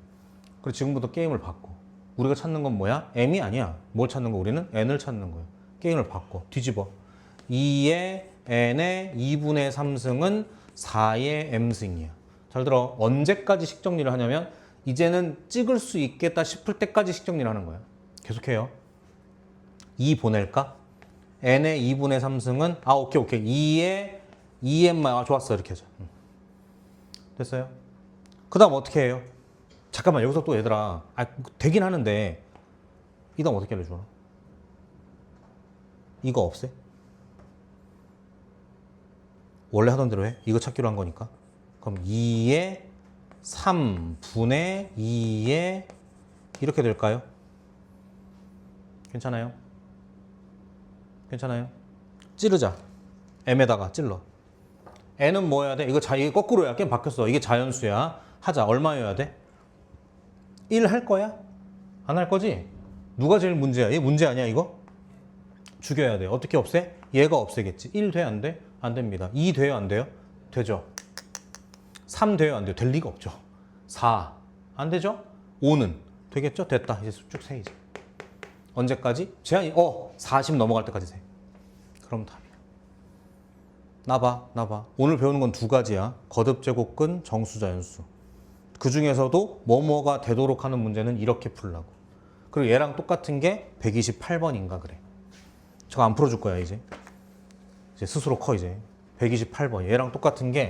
그리고 지금부터 게임을 바꿔. 우리가 찾는 건 뭐야? M이 아니야. 뭘 찾는 거? 우리는 N을 찾는 거야. 게임을 바꿔. 뒤집어. 2의 N의 2분의 3승은 4의 M승이야. 잘 들어. 언제까지 식정리를 하냐면 이제는 찍을 수 있겠다 싶을 때까지 식정리를 하는 거야. 계속해요. 2 보낼까? n의 2분의 3승은 오케이 2의 2n만 좋았어. 이렇게 하자. 됐어요? 그 다음 어떻게 해요? 잠깐만 여기서 또 얘들아 되긴 하는데 이 다음 어떻게 알려줘? 이거 없애? 원래 하던 대로 해? 이거 찾기로 한 거니까. 그럼 2의 3분의 2의 이렇게 될까요? 괜찮아요? 괜찮아요? 찌르자. m에다가 찔러. n은 뭐 해야 돼? 이게 거꾸로야. 게임 바뀌었어. 이게 자연수야. 하자. 얼마여야 돼? 1 할 거야? 안 할 거지? 누가 제일 문제야? 얘 문제 아니야 이거? 죽여야 돼. 어떻게 없애? 얘가 없애겠지. 1 돼? 안 돼? 안 됩니다. 2 돼요? 안 돼요? 되죠. 3 돼요? 안 돼요? 될 리가 없죠. 4 안 되죠? 5는 되겠죠? 됐다. 이제 쭉 세 이제. 언제까지? 제한이 40 넘어갈 때까지 세. 그럼 답이야. 나봐. 오늘 배우는 건 두 가지야. 거듭 제곱근, 정수 자연수. 그 중에서도 뭐뭐가 되도록 하는 문제는 이렇게 풀라고. 그리고 얘랑 똑같은 게 128번인가 그래. 저거 안 풀어줄 거야 이제 스스로 커 이제. 128번 얘랑 똑같은 게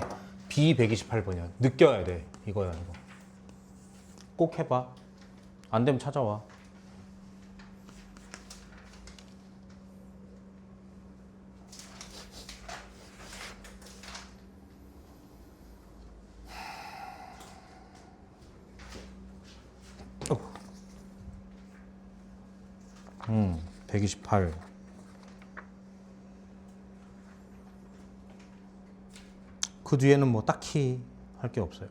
B128번이야. 느껴야 돼. 이거야 이거. 꼭 해봐. 안 되면 찾아와. 어. 128. 그 뒤에는 뭐 딱히 할 게 없어요.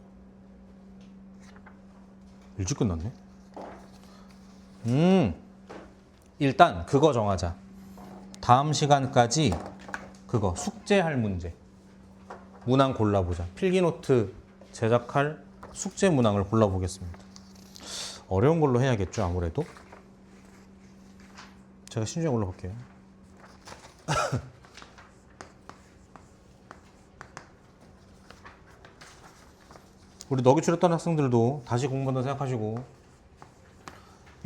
일찍 끝났네. 일단 그거 정하자. 다음 시간까지 그거 숙제할 문제 문항 골라보자. 필기노트 제작할 숙제 문항을 골라보겠습니다. 어려운 걸로 해야겠죠 아무래도. 제가 신중하게 골라볼게요. 우리 너기 출했던 학생들도 다시 공부한다 생각하시고.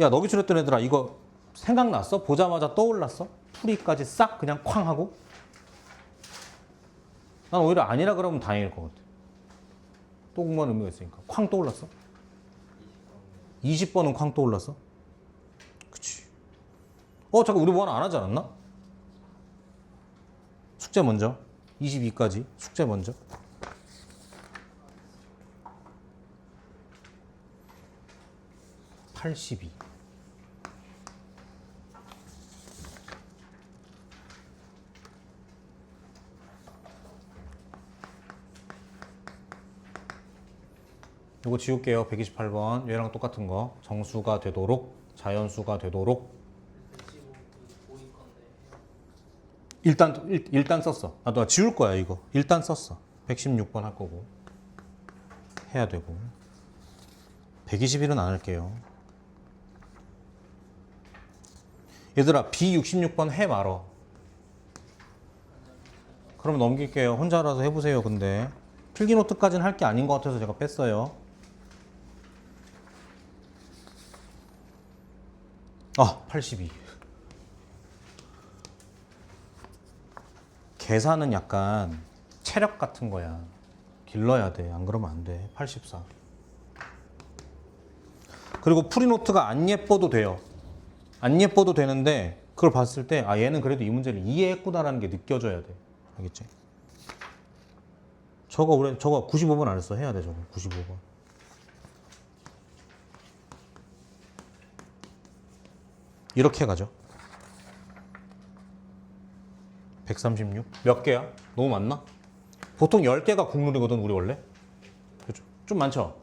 야 너기 출했던 애들아 이거 생각났어? 보자마자 떠올랐어? 풀이까지 싹 그냥 쾅 하고? 난 오히려 아니라 그러면 다행일 것 같아. 또 공부하는 의미가 있으니까. 쾅 떠올랐어? 20번은 쾅 떠올랐어? 그치. 잠깐 우리 뭐 하나 안 하지 않았나? 숙제 먼저. 22까지 숙제 먼저. (82) 이거 지울게요. 128번 얘랑 똑같은 거. 정수가 되도록 자연수가 되도록. 일단 썼어. 나 지울 거야 이거. 일단 썼어. 116번 할 거고 해야 되고. 121은 안 할게요. 얘들아 B66번 해 말어. 그럼 넘길게요. 혼자 알아서 해보세요. 근데 필기노트까지는 할 게 아닌 것 같아서 제가 뺐어요. 82. 계산은 약간 체력 같은 거야. 길러야 돼. 안 그러면 안 돼. 84. 그리고 풀이노트가 안 예뻐도 돼요. 안 예뻐도 되는데 그걸 봤을 때 얘는 그래도 이 문제를 이해했구나라는 게 느껴져야 돼. 알겠지? 저거 95번 안 했어. 해야 돼 저거 95번. 이렇게 가죠. 136. 몇 개야? 너무 많나? 보통 10개가 국룰이거든 우리 원래. 그렇죠? 좀 많죠?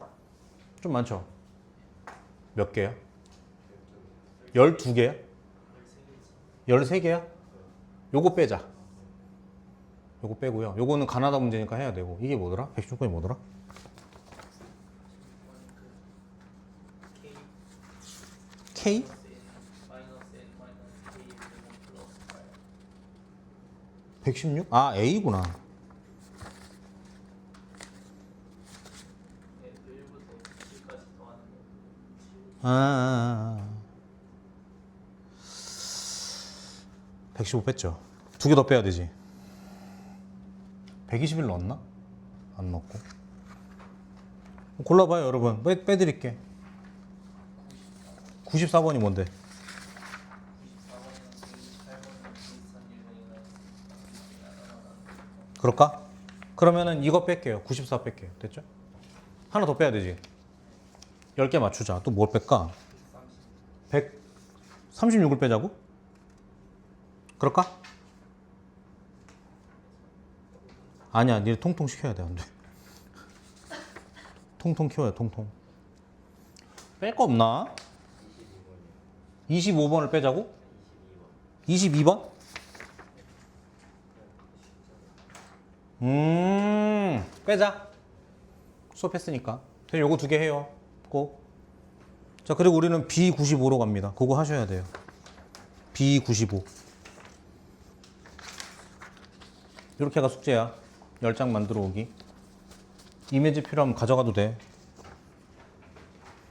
좀 많죠? 몇 개야? 12개야? 13개야? 요거 빼자. 요거 빼고요. 요거는 가나다 문제니까 해야 되고. 이게 뭐더라? 116번이 뭐더라? K? 116? A구나. 아. 115 뺐죠. 2개 더 빼야 되지. 121 넣었나? 안 넣었고. 골라봐요 여러분. 빼드릴게. 94번이 뭔데? 94번은 28번은 그럴까? 그러면은 이거 뺄게요. 94 뺄게요. 됐죠? 하나 더 빼야 되지. 10개 맞추자. 또 뭘 뺄까? 136을 빼자고? 그럴까? 아니야. 니를 통통 시켜야 돼. 안 돼. 통통 키워야 돼. 통통. 뺄 거 없나? 25번을 빼자고? 22번? 빼자. 수업했으니까. 그래서 요거 두 개 해요. 꼭. 자, 그리고 우리는 B95로 갑니다. 그거 하셔야 돼요. B95. 이렇게가 숙제야. 10장 만들어 오기. 이미지 필요하면 가져가도 돼.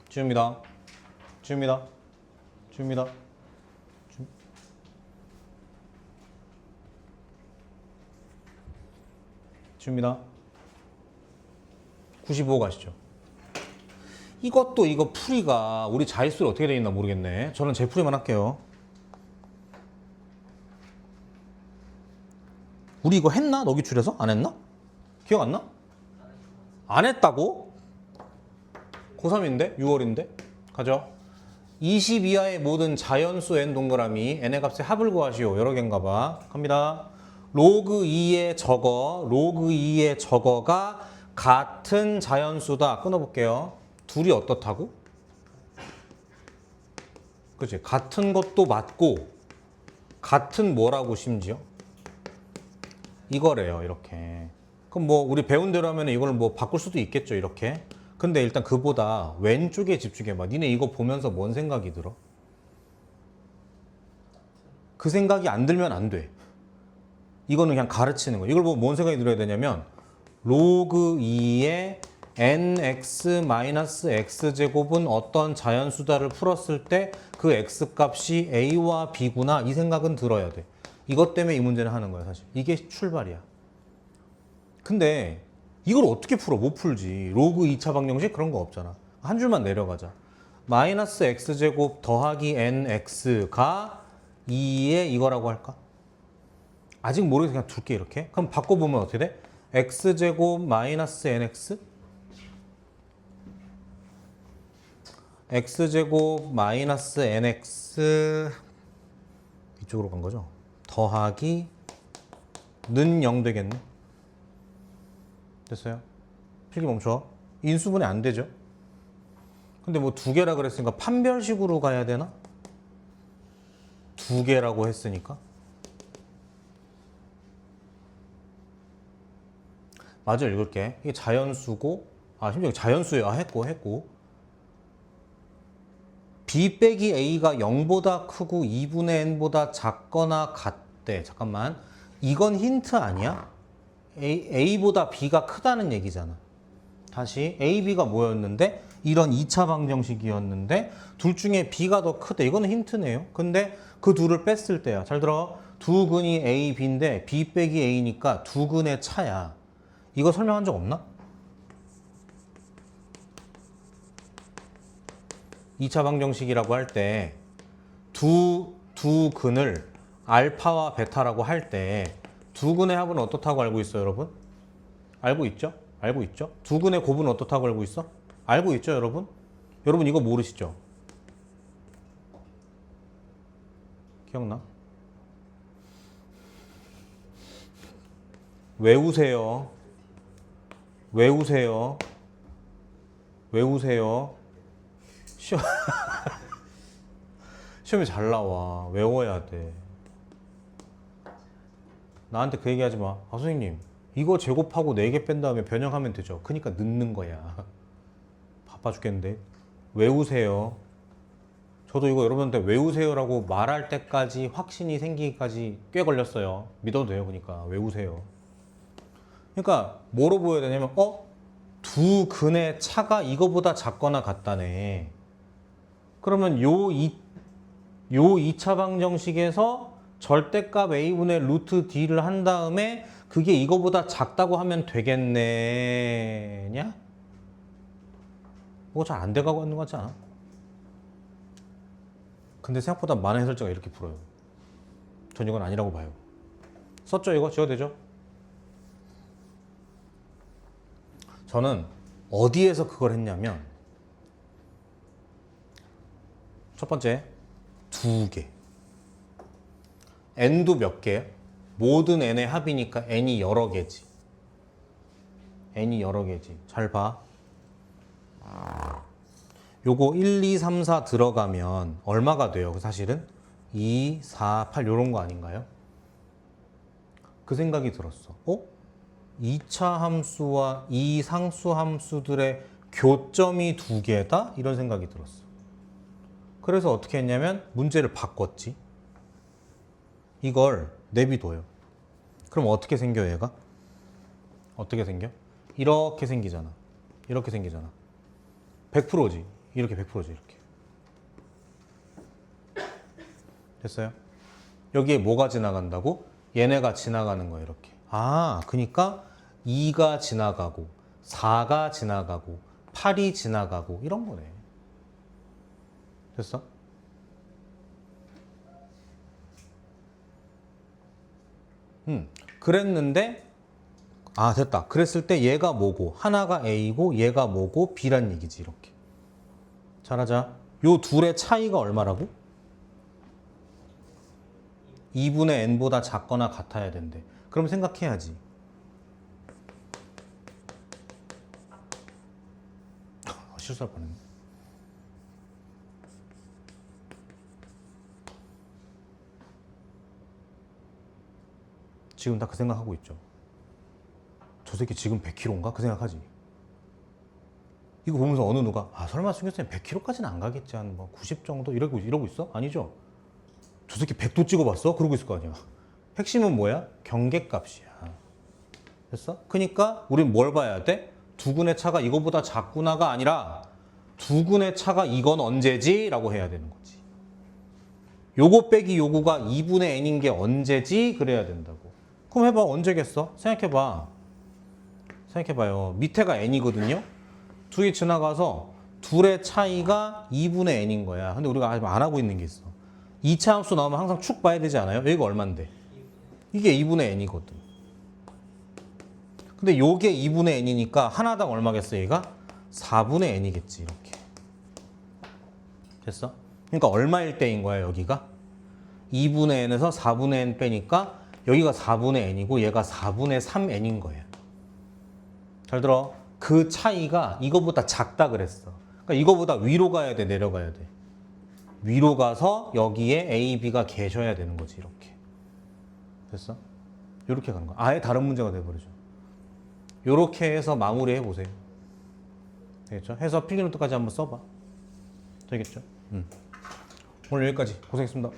지웁니다. 지웁니다. 지웁니다. 지웁니다. 95 가시죠. 이것도 이거 풀이가 우리 자릿수로 어떻게 되어 있나 모르겠네. 저는 제 풀이만 할게요. 우리 이거 했나? 너기 줄에서? 안 했나? 기억 안 나? 안 했다고? 고3인데? 6월인데? 가죠. 20 이하의 모든 자연수 n 동그라미 n의 값의 합을 구하시오. 여러 개인가 봐. 갑니다. 로그 2의 저거, 로그 2의 저거가 같은 자연수다. 끊어볼게요. 둘이 어떻다고? 그치? 같은 것도 맞고 같은 뭐라고 심지어? 이거래요. 이렇게. 그럼 뭐 우리 배운 대로 하면 이걸 뭐 바꿀 수도 있겠죠. 이렇게. 근데 일단 그보다 왼쪽에 집중해봐. 니네 이거 보면서 뭔 생각이 들어? 그 생각이 안 들면 안 돼. 이거는 그냥 가르치는 거야. 이걸 보고 뭔 생각이 들어야 되냐면 로그 2의 nx-x제곱은 어떤 자연수다를 풀었을 때 그 x값이 a와 b구나 이 생각은 들어야 돼. 이것 때문에 이 문제를 하는 거야 사실. 이게 출발이야. 근데 이걸 어떻게 풀어? 못 풀지. 로그 2차 방정식 그런 거 없잖아. 한 줄만 내려가자. 마이너스 x제곱 더하기 nx가 2의 이거라고 할까? 아직 모르겠어. 그냥 둘게 이렇게. 그럼 바꿔보면 어떻게 돼? x제곱 마이너스 nx x제곱 마이너스 nx 이쪽으로 간 거죠? 더하기 는 0 되겠네. 됐어요? 필기 멈춰. 인수분해 안 되죠? 근데 뭐 두 개라 그랬으니까 판별식으로 가야 되나? 두 개라고 했으니까. 맞아, 읽을게. 이게 자연수고, 심지어 자연수예요. 했고. b 빼기 a가 0보다 크고 2분의 n보다 작거나 같대. 잠깐만. 이건 힌트 아니야? a보다 b가 크다는 얘기잖아. 다시 a, b가 뭐였는데? 이런 2차 방정식이었는데 둘 중에 b가 더 크대. 이거는 힌트네요. 근데 그 둘을 뺐을 때야. 잘 들어. 두 근이 a, b인데 b 빼기 a니까 두 근의 차야. 이거 설명한 적 없나? 2차 방정식이라고 할 때 두 근을 알파와 베타라고 할 때 두 근의 합은 어떻다고 알고 있어요, 여러분? 알고 있죠? 알고 있죠? 두 근의 곱은 어떻다고 알고 있어? 알고 있죠, 여러분? 여러분 이거 모르시죠? 기억나? 외우세요. 외우세요. 외우세요. 시험에 잘 나와. 외워야 돼. 나한테 그 얘기 하지 마. 아, 선생님, 이거 제곱하고 4개 뺀 다음에 변형하면 되죠. 그러니까 넣는 거야. 바빠 죽겠는데. 외우세요. 저도 이거 여러분한테 외우세요라고 말할 때까지 확신이 생기기까지 꽤 걸렸어요. 믿어도 돼요. 그러니까 외우세요. 그러니까 뭐로 보여야 되냐면 두 근의 차가 이거보다 작거나 같다네. 그러면 요 2차 방정식에서 절대값 a분의 루트 d를 한 다음에 그게 이거보다 작다고 하면 되겠네냐? 뭐가 잘 안 돼가고 있는 것 같지 않아? 근데 생각보다 많은 해설자가 이렇게 풀어요. 전 이건 아니라고 봐요. 썼죠 이거? 지워도 되죠? 저는 어디에서 그걸 했냐면 첫 번째 2개 n도 몇 개? 모든 n의 합이니까 n이 여러 개지. n이 여러 개지. 잘 봐. 요거 1, 2, 3, 4 들어가면 얼마가 돼요? 사실은 2, 4, 8 요런 거 아닌가요? 그 생각이 들었어. 2차 함수와 이 상수 함수들의 교점이 2개다? 이런 생각이 들었어. 그래서 어떻게 했냐면 문제를 바꿨지. 이걸 내비둬요. 그럼 어떻게 생겨 얘가? 어떻게 생겨? 이렇게 생기잖아. 이렇게 생기잖아. 100%지. 이렇게 100%지. 이렇게. 됐어요? 여기에 뭐가 지나간다고? 얘네가 지나가는 거야. 이렇게. 그러니까 2가 지나가고 4가 지나가고 8이 지나가고 이런 거네. 됐어? 그랬는데 됐다. 그랬을 때 얘가 뭐고 하나가 A고 얘가 뭐고 B란 얘기지. 이렇게. 잘하자. 요 둘의 차이가 얼마라고? 2분의 n보다 작거나 같아야 된대. 그럼 생각해야지. 실수할 뻔했네. 지금 다 그 생각하고 있죠. 저 새끼 지금 100kg인가? 그 생각하지. 이거 보면서 어느 누가 설마 승교쌤 100kg까지는 안 가겠지. 한 뭐 90 정도? 이러고 있어? 아니죠. 저 새끼 100도 찍어봤어? 그러고 있을 거 아니야. 핵심은 뭐야? 경계값이야. 됐어? 그러니까 우린 뭘 봐야 돼? 두근의 차가 이거보다 작구나가 아니라 두근의 차가 이건 언제지? 라고 해야 되는 거지. 요거 빼기 요거가 2분의 n인 게 언제지? 그래야 된다고. 그럼 해봐. 언제겠어? 생각해봐. 생각해봐요. 밑에가 n이거든요. 둘이 지나가서 둘의 차이가 2분의 n인 거야. 근데 우리가 아직 안 하고 있는 게 있어. 2차 함수 나오면 항상 축 봐야 되지 않아요? 여기가 얼만데? 이게 2분의 n이거든. 근데 요게 2분의 n이니까 하나당 얼마겠어 얘가? 4분의 n이겠지. 이렇게. 됐어? 그러니까 얼마일 때인 거야 여기가? 2분의 n에서 4분의 n 빼니까 여기가 4분의 n이고 얘가 4분의 3n인 거야. 잘 들어. 그 차이가 이거보다 작다 그랬어. 그러니까 이거보다 위로 가야 돼, 내려가야 돼? 위로 가서 여기에 A, B가 계셔야 되는 거지. 이렇게. 됐어? 이렇게 가는 거야. 아예 다른 문제가 돼버리죠. 이렇게 해서 마무리해 보세요. 되겠죠? 해서 필기노트까지 한번 써봐. 되겠죠? 오늘 여기까지. 고생했습니다.